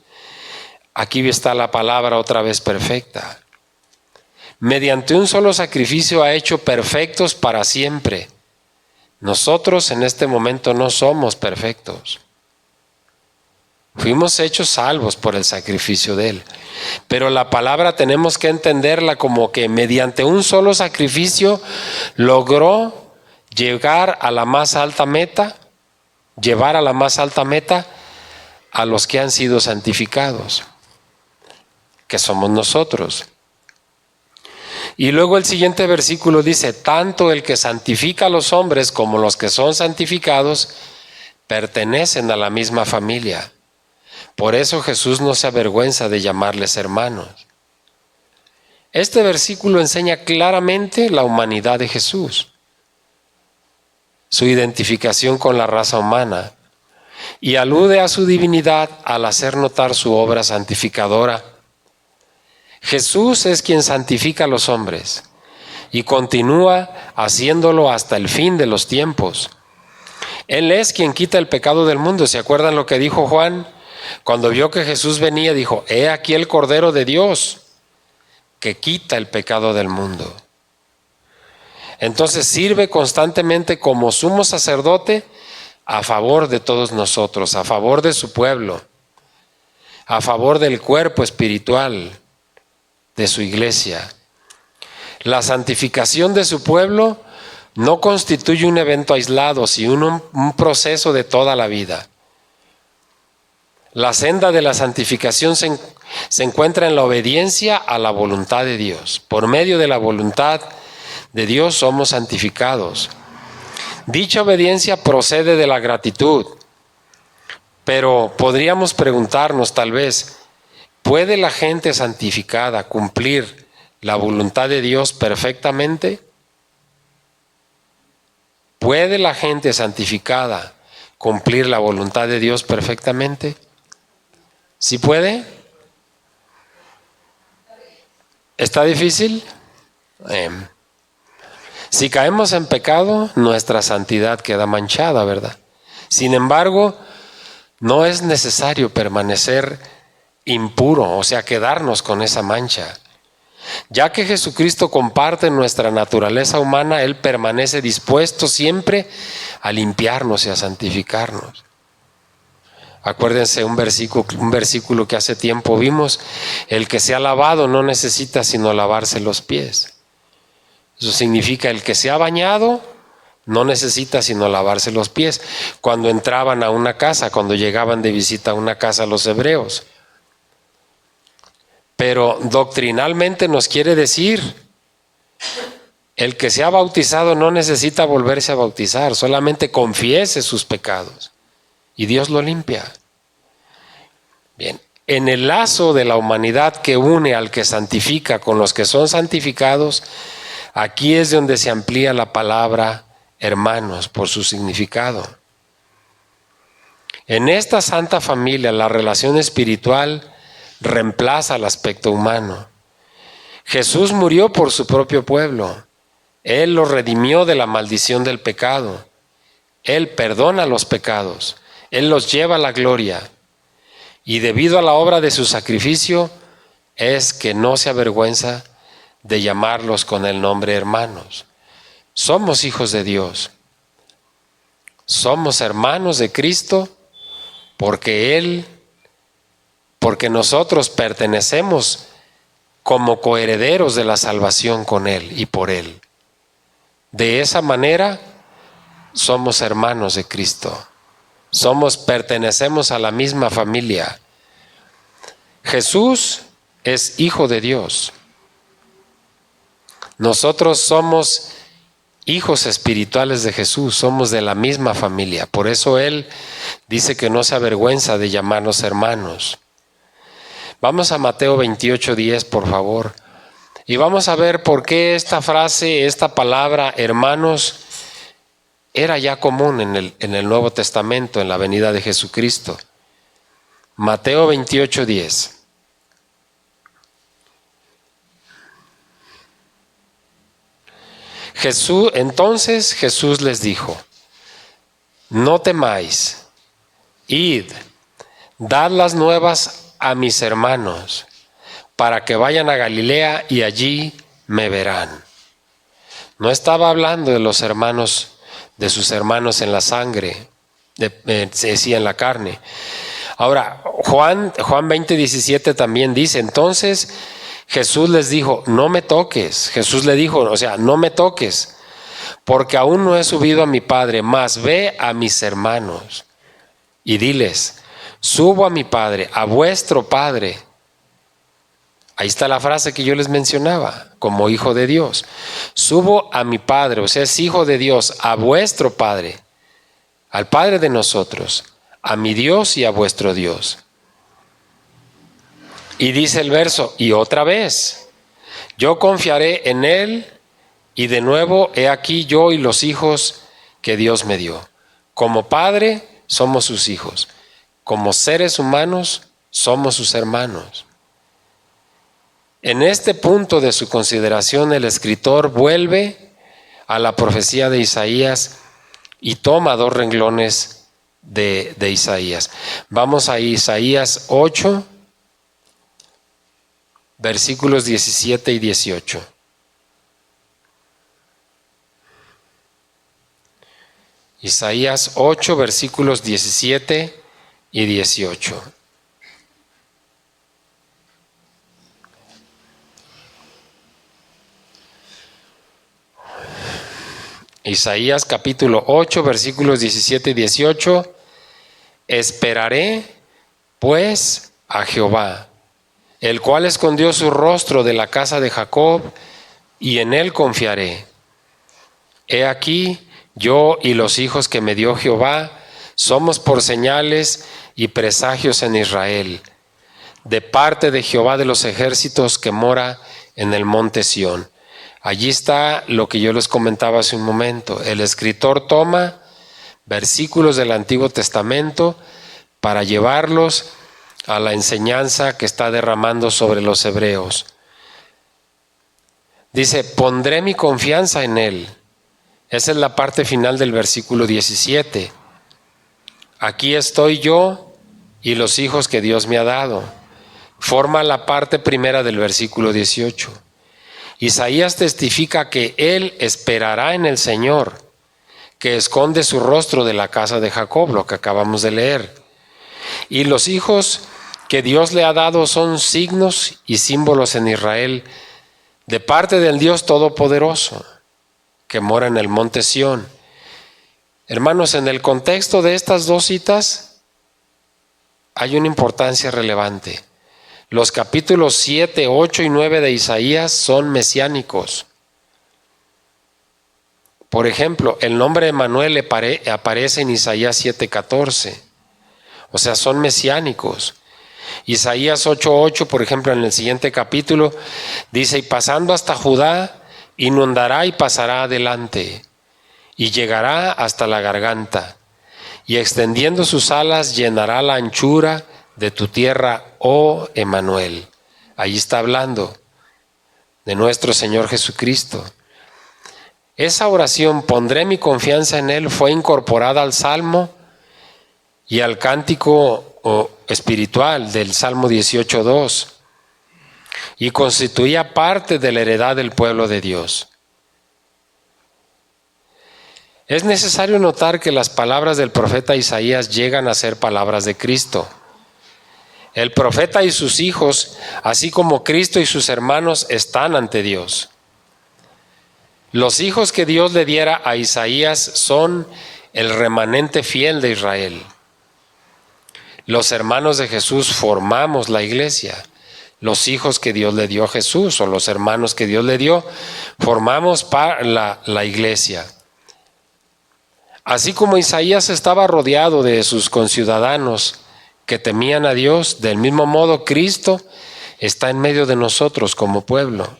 Aquí está la palabra otra vez perfecta. Mediante un solo sacrificio ha hecho perfectos para siempre. Nosotros en este momento no somos perfectos. Fuimos hechos salvos por el sacrificio de Él. Pero la palabra tenemos que entenderla como que mediante un solo sacrificio logró llegar a la más alta meta, llevar a la más alta meta a los que han sido santificados, que somos nosotros. Y luego el siguiente versículo dice, tanto el que santifica a los hombres como los que son santificados pertenecen a la misma familia. Por eso Jesús no se avergüenza de llamarles hermanos. Este versículo enseña claramente la humanidad de Jesús, su identificación con la raza humana, y alude a su divinidad al hacer notar su obra santificadora. Jesús es quien santifica a los hombres y continúa haciéndolo hasta el fin de los tiempos. Él es quien quita el pecado del mundo. ¿Se acuerdan lo que dijo Juan? Cuando vio que Jesús venía, dijo, he aquí el Cordero de Dios que quita el pecado del mundo. Entonces sirve constantemente como sumo sacerdote a favor de todos nosotros, a favor de su pueblo, a favor del cuerpo espiritual de su iglesia. La santificación de su pueblo no constituye un evento aislado, sino un proceso de toda la vida. La senda de la santificación se encuentra en la obediencia a la voluntad de Dios. Por medio de la voluntad de Dios somos santificados. Dicha obediencia procede de la gratitud, pero podríamos preguntarnos tal vez, ¿puede la gente santificada cumplir la voluntad de Dios perfectamente? ¿Puede la gente santificada cumplir la voluntad de Dios perfectamente? ¿Sí puede? ¿Está difícil? Si caemos en pecado, nuestra santidad queda manchada, ¿verdad? Sin embargo, no es necesario permanecer impuro, o sea, quedarnos con esa mancha. Ya que Jesucristo comparte nuestra naturaleza humana, Él permanece dispuesto siempre a limpiarnos y a santificarnos. Acuérdense un versículo que hace tiempo vimos, el que se ha lavado no necesita sino lavarse los pies. Eso significa el que se ha bañado no necesita sino lavarse los pies. Cuando entraban a una casa, cuando llegaban de visita a una casa los hebreos. Pero doctrinalmente nos quiere decir El que se ha bautizado no necesita volverse a bautizar, solamente confiese sus pecados y Dios lo limpia. Bien, en el lazo de la humanidad que une al que santifica con los que son santificados, aquí es donde se amplía la palabra hermanos por su significado. En esta santa familia la relación espiritual reemplaza el aspecto humano. Jesús murió por su propio pueblo. Él los redimió de la maldición del pecado. Él perdona los pecados. Él los lleva a la gloria. Y debido a la obra de su sacrificio, es que no se avergüenza de llamarlos con el nombre hermanos. Somos hijos de Dios. Somos hermanos de Cristo porque nosotros pertenecemos como coherederos de la salvación con Él y por Él. De esa manera somos hermanos de Cristo. Pertenecemos a la misma familia. Jesús es hijo de Dios. Nosotros somos hijos espirituales de Jesús, somos de la misma familia. Por eso Él dice que no se avergüenza de llamarnos hermanos. Vamos a Mateo 28:10, por favor. Y vamos a ver por qué esta frase, esta palabra, hermanos, era ya común en el Nuevo Testamento, en la venida de Jesucristo. Mateo 28:10. Entonces Jesús les dijo: no temáis, id, dad las nuevas a mis hermanos, para que vayan a Galilea y allí me verán. No estaba hablando de los hermanos, de sus hermanos en la sangre, sí, en la carne. Ahora, Juan 20:17 también dice: entonces Jesús les dijo, no me toques. Jesús le dijo, no me toques, porque aún no he subido a mi Padre, mas ve a mis hermanos y diles, subo a mi Padre, a vuestro Padre. Ahí está la frase que yo les mencionaba, como hijo de Dios. Subo a mi Padre, es hijo de Dios, a vuestro Padre, al Padre de nosotros, a mi Dios y a vuestro Dios. Y dice el verso, y otra vez, yo confiaré en Él, y de nuevo he aquí yo y los hijos que Dios me dio. Como Padre somos sus hijos, como seres humanos somos sus hermanos. En este punto de su consideración, el escritor vuelve a la profecía de Isaías y toma 2 renglones de Isaías. Vamos a Isaías 8, versículos 17 y 18. Isaías 8, versículos 17 y 18. Isaías capítulo 8, versículos 17 y 18. Esperaré, pues, a Jehová, el cual escondió su rostro de la casa de Jacob, y en él confiaré. He aquí, yo y los hijos que me dio Jehová, somos por señales y presagios en Israel, de parte de Jehová de los ejércitos que mora en el monte Sión. Allí está lo que yo les comentaba hace un momento. El escritor toma versículos del Antiguo Testamento para llevarlos a la enseñanza que está derramando sobre los hebreos. Dice, pondré mi confianza en Él. Esa es la parte final del versículo 17. Aquí estoy yo y los hijos que Dios me ha dado. Forma la parte primera del versículo 18. Isaías testifica que Él esperará en el Señor, que esconde su rostro de la casa de Jacob, lo que acabamos de leer. Y los hijos que Dios le ha dado son signos y símbolos en Israel, de parte del Dios Todopoderoso, que mora en el monte Sión. Hermanos, en el contexto de estas 2 citas hay una importancia relevante. Los capítulos 7, 8 y 9 de Isaías son mesiánicos. Por ejemplo, el nombre de Emmanuel aparece en Isaías 7:14. O sea, son mesiánicos. Isaías 8:8, por ejemplo, en el siguiente capítulo, dice: y pasando hasta Judá, inundará y pasará adelante, y llegará hasta la garganta, y extendiendo sus alas llenará la anchura de tu tierra, oh Emmanuel. Ahí está hablando de nuestro Señor Jesucristo. Esa oración, pondré mi confianza en Él, fue incorporada al Salmo y al cántico espiritual del Salmo 18:2 y constituía parte de la heredad del pueblo de Dios. Es necesario notar que las palabras del profeta Isaías llegan a ser palabras de Cristo. El profeta y sus hijos, así como Cristo y sus hermanos, están ante Dios. Los hijos que Dios le diera a Isaías son el remanente fiel de Israel. Los hermanos de Jesús formamos la iglesia. Los hijos que Dios le dio a Jesús, o los hermanos que Dios le dio, formamos la iglesia. Así como Isaías estaba rodeado de sus conciudadanos que temían a Dios, del mismo modo Cristo está en medio de nosotros como pueblo.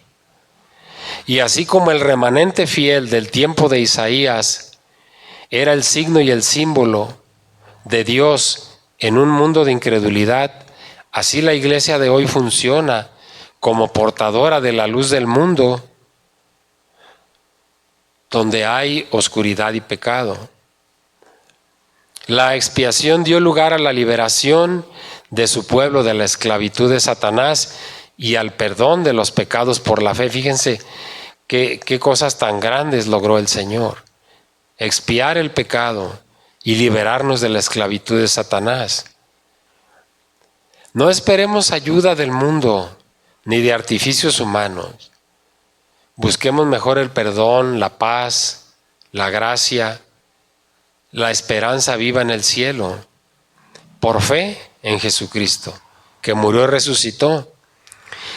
Y así como el remanente fiel del tiempo de Isaías era el signo y el símbolo de Dios en un mundo de incredulidad, así la iglesia de hoy funciona como portadora de la luz del mundo, donde hay oscuridad y pecado. La expiación dio lugar a la liberación de su pueblo de la esclavitud de Satanás y al perdón de los pecados por la fe. Fíjense qué cosas tan grandes logró el Señor. Expiar el pecado y liberarnos de la esclavitud de Satanás. No esperemos ayuda del mundo ni de artificios humanos. Busquemos mejor el perdón, la paz, la gracia, la esperanza viva en el cielo, por fe en Jesucristo, que murió y resucitó.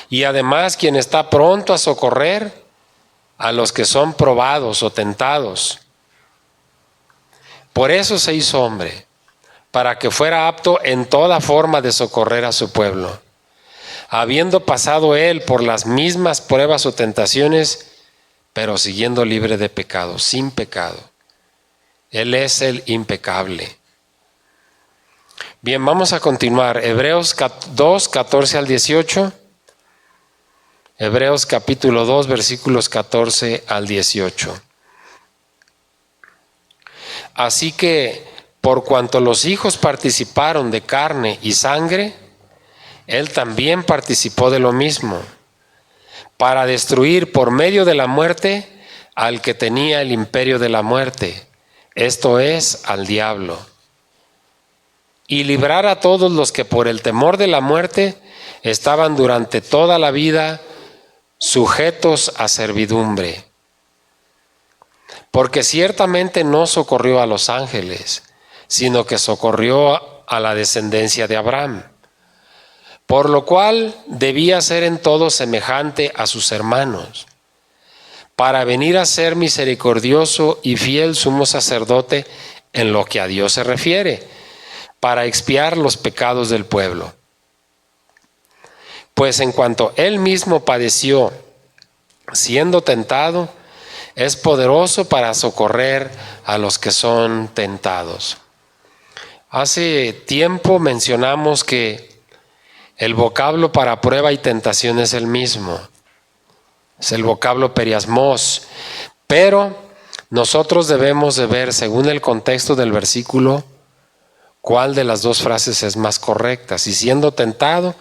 Y además, quien está pronto a socorrer a los que son probados o tentados. Por eso se hizo hombre, para que fuera apto en toda forma de socorrer a su pueblo, habiendo pasado él por las mismas pruebas o tentaciones, pero siguiendo libre de pecado, sin pecado. Él es el impecable. Bien, vamos a continuar. Hebreos 2, 14 al 18. Hebreos capítulo 2, versículos 14 al 18. Así que, por cuanto los hijos participaron de carne y sangre, él también participó de lo mismo, para destruir por medio de la muerte al que tenía el imperio de la muerte, esto es, al diablo, y librar a todos los que por el temor de la muerte estaban durante toda la vida sujetos a servidumbre. Porque ciertamente no socorrió a los ángeles, sino que socorrió a la descendencia de Abraham, por lo cual debía ser en todo semejante a sus hermanos, para venir a ser misericordioso y fiel sumo sacerdote en lo que a Dios se refiere, para expiar los pecados del pueblo. Pues en cuanto él mismo padeció, siendo tentado, es poderoso para socorrer a los que son tentados. Hace tiempo mencionamos que el vocablo para prueba y tentación es el mismo. Es el vocablo periasmos. Pero nosotros debemos de ver, según el contexto del versículo, cuál de las dos frases es más correcta, si siendo tentado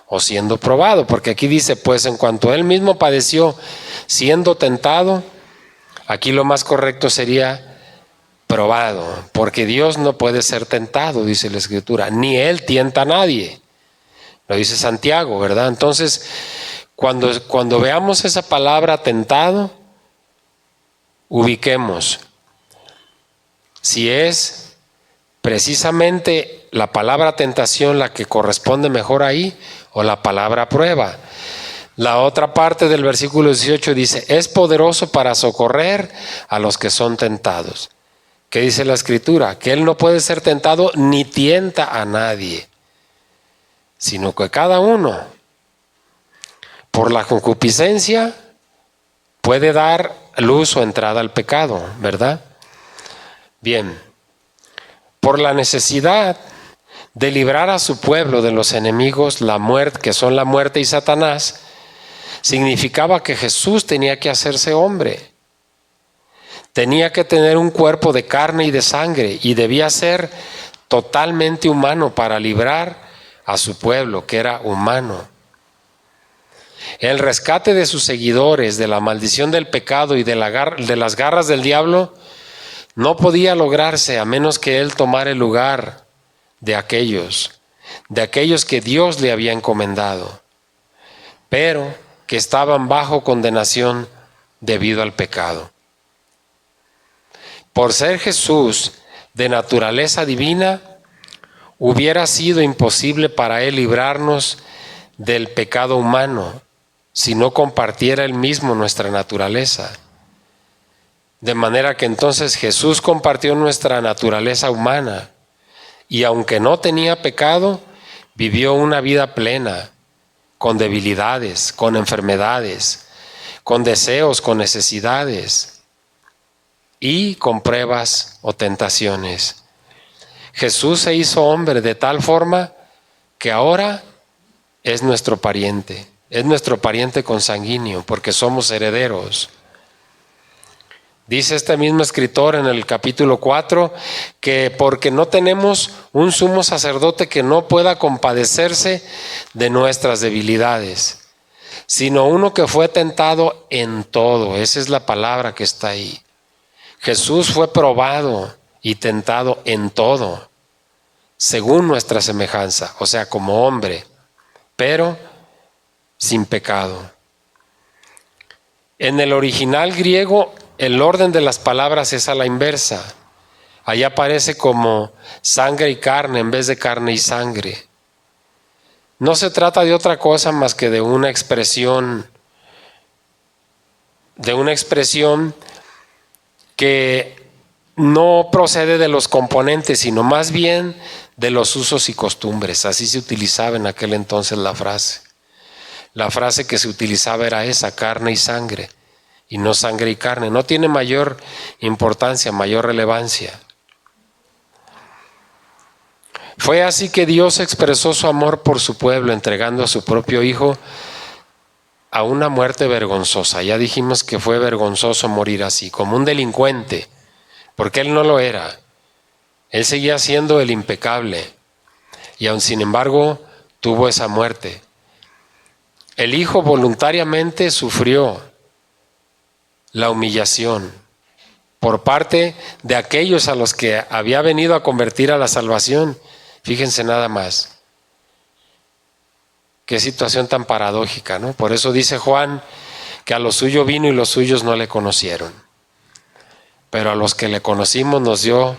o siendo probado. Porque aquí dice, pues en cuanto él mismo padeció siendo tentado, aquí lo más correcto sería probado, porque Dios no puede ser tentado, dice la Escritura, ni Él tienta a nadie. Lo dice Santiago, ¿verdad? Entonces, cuando veamos esa palabra tentado, ubiquemos si es precisamente la palabra tentación la que corresponde mejor ahí o la palabra prueba. La otra parte del versículo 18 dice, es poderoso para socorrer a los que son tentados. ¿Qué dice la Escritura? Que Él no puede ser tentado ni tienta a nadie, sino que cada uno, por la concupiscencia, puede dar luz o entrada al pecado, ¿verdad? Bien, por la necesidad de librar a su pueblo de los enemigos, la muerte, que son la muerte y Satanás, significaba que Jesús tenía que hacerse hombre. Tenía que tener un cuerpo de carne y de sangre y debía ser totalmente humano para librar a su pueblo, que era humano. El rescate de sus seguidores de la maldición del pecado y de las garras del diablo no podía lograrse a menos que Él tomara el lugar de aquellos que Dios le había encomendado, pero que estaban bajo condenación debido al pecado. Por ser Jesús de naturaleza divina, hubiera sido imposible para Él librarnos del pecado humano si no compartiera Él mismo nuestra naturaleza. De manera que entonces Jesús compartió nuestra naturaleza humana y aunque no tenía pecado, vivió una vida plena, con debilidades, con enfermedades, con deseos, con necesidades y con pruebas o tentaciones. Jesús se hizo hombre de tal forma que ahora es nuestro pariente consanguíneo, porque somos herederos. Dice este mismo escritor en el capítulo 4 que porque no tenemos un sumo sacerdote que no pueda compadecerse de nuestras debilidades, sino uno que fue tentado en todo. Esa es la palabra que está ahí. Jesús fue probado y tentado en todo, según nuestra semejanza, o sea, como hombre, pero sin pecado. En el original griego, el orden de las palabras es a la inversa. Allá aparece como sangre y carne en vez de carne y sangre. No se trata de otra cosa más que de una expresión que no procede de los componentes, sino más bien de los usos y costumbres. Así se utilizaba en aquel entonces la frase. La frase que se utilizaba era esa, carne y sangre, y no sangre y carne. No tiene mayor importancia, mayor relevancia. Fue así que Dios expresó su amor por su pueblo, entregando a su propio Hijo a una muerte vergonzosa. Ya dijimos que fue vergonzoso morir así, como un delincuente, porque Él no lo era. Él seguía siendo el impecable, y aun sin embargo tuvo esa muerte. El Hijo voluntariamente sufrió la humillación por parte de aquellos a los que había venido a convertir a la salvación. Fíjense nada más. Qué situación tan paradójica, ¿no? Por eso dice Juan que a lo suyo vino y los suyos no le conocieron. Pero a los que le conocimos nos dio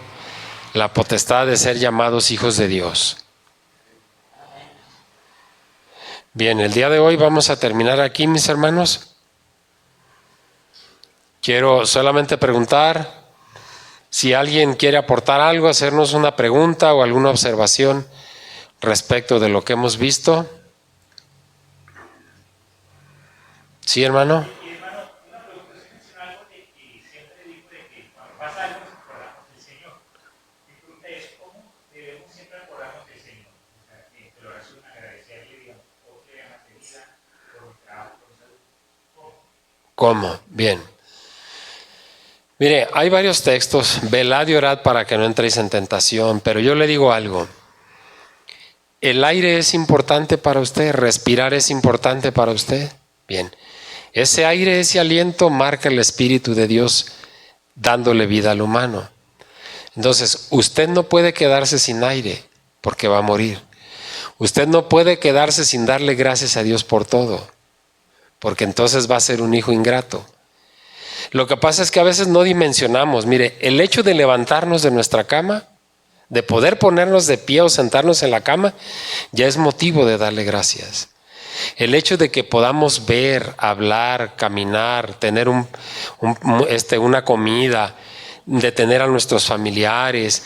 la potestad de ser llamados hijos de Dios. Bien, el día de hoy vamos a terminar aquí, mis hermanos. Quiero solamente preguntar si alguien quiere aportar algo, hacernos una pregunta o alguna observación respecto de lo que hemos visto. ¿Sí, hermano? ¿Cómo? Bien. Mire, hay varios textos. Velad y orad para que no entréis en tentación. Pero yo le digo algo. El aire es importante para usted. Respirar es importante para usted. Bien. Ese aire, ese aliento marca el Espíritu de Dios dándole vida al humano. Entonces, usted no puede quedarse sin aire porque va a morir. Usted no puede quedarse sin darle gracias a Dios por todo, porque entonces va a ser un hijo ingrato. Lo que pasa es que a veces no dimensionamos. Mire, el hecho de levantarnos de nuestra cama, de poder ponernos de pie o sentarnos en la cama, ya es motivo de darle gracias. El hecho de que podamos ver, hablar, caminar, tener una comida, de tener a nuestros familiares,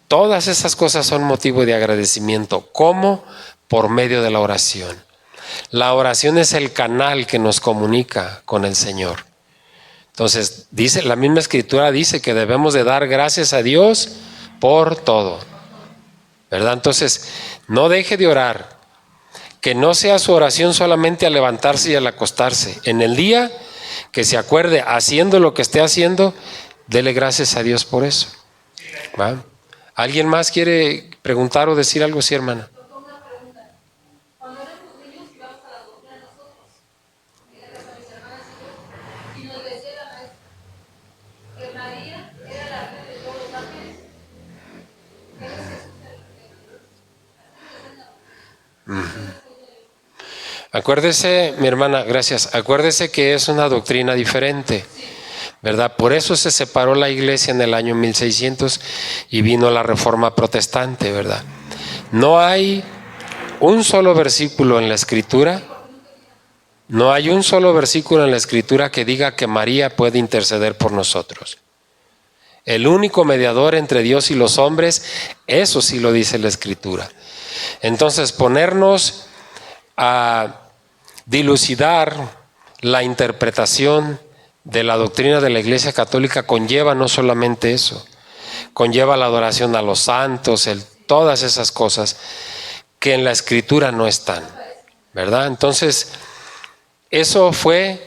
todas esas cosas son motivo de agradecimiento. ¿Cómo? Por medio de la oración. La oración es el canal que nos comunica con el Señor. Entonces, la misma Escritura dice que debemos de dar gracias a Dios por todo, ¿verdad? Entonces, no deje de orar. Que no sea su oración solamente al levantarse y al acostarse. En el día, que se acuerde, haciendo lo que esté haciendo, dele gracias a Dios por eso. ¿Va? ¿Alguien más quiere preguntar o decir algo? Sí, hermana. Acuérdese, mi hermana, gracias. Acuérdese que es una doctrina diferente, ¿verdad? Por eso se separó la iglesia en el año 1600 y vino la Reforma Protestante, ¿verdad? No hay un solo versículo en la Escritura, no hay un solo versículo en la Escritura que diga que María puede interceder por nosotros. El único mediador entre Dios y los hombres, eso sí lo dice la Escritura. Entonces, ponernos a dilucidar la interpretación de la doctrina de la Iglesia Católica conlleva no solamente eso, conlleva la adoración a los santos, todas esas cosas que en la Escritura no están, ¿verdad? Entonces, eso fue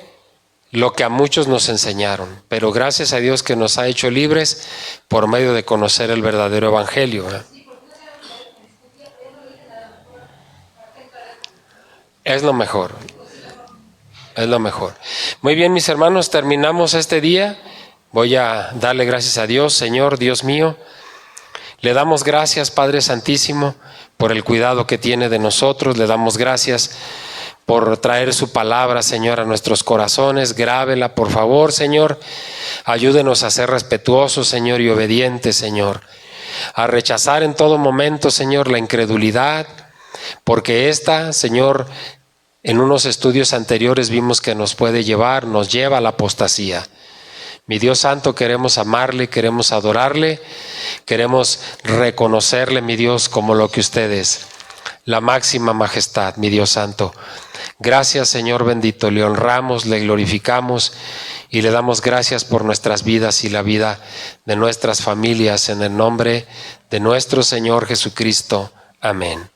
lo que a muchos nos enseñaron, pero gracias a Dios que nos ha hecho libres por medio de conocer el verdadero evangelio, ¿verdad? Es lo mejor. Es lo mejor. Muy bien, mis hermanos, terminamos este día. Voy a darle gracias a Dios. Señor, Dios mío, le damos gracias, Padre Santísimo, por el cuidado que tiene de nosotros. Le damos gracias por traer su palabra, Señor, a nuestros corazones. Grábela, por favor, Señor. Ayúdenos a ser respetuosos, Señor, y obedientes, Señor. A rechazar en todo momento, Señor, la incredulidad, porque esta, Señor, en unos estudios anteriores vimos que nos lleva a la apostasía. Mi Dios Santo, queremos amarle, queremos adorarle, queremos reconocerle, mi Dios, como lo que usted es, la máxima majestad, mi Dios Santo. Gracias, Señor bendito, le honramos, le glorificamos y le damos gracias por nuestras vidas y la vida de nuestras familias, en el nombre de nuestro Señor Jesucristo. Amén.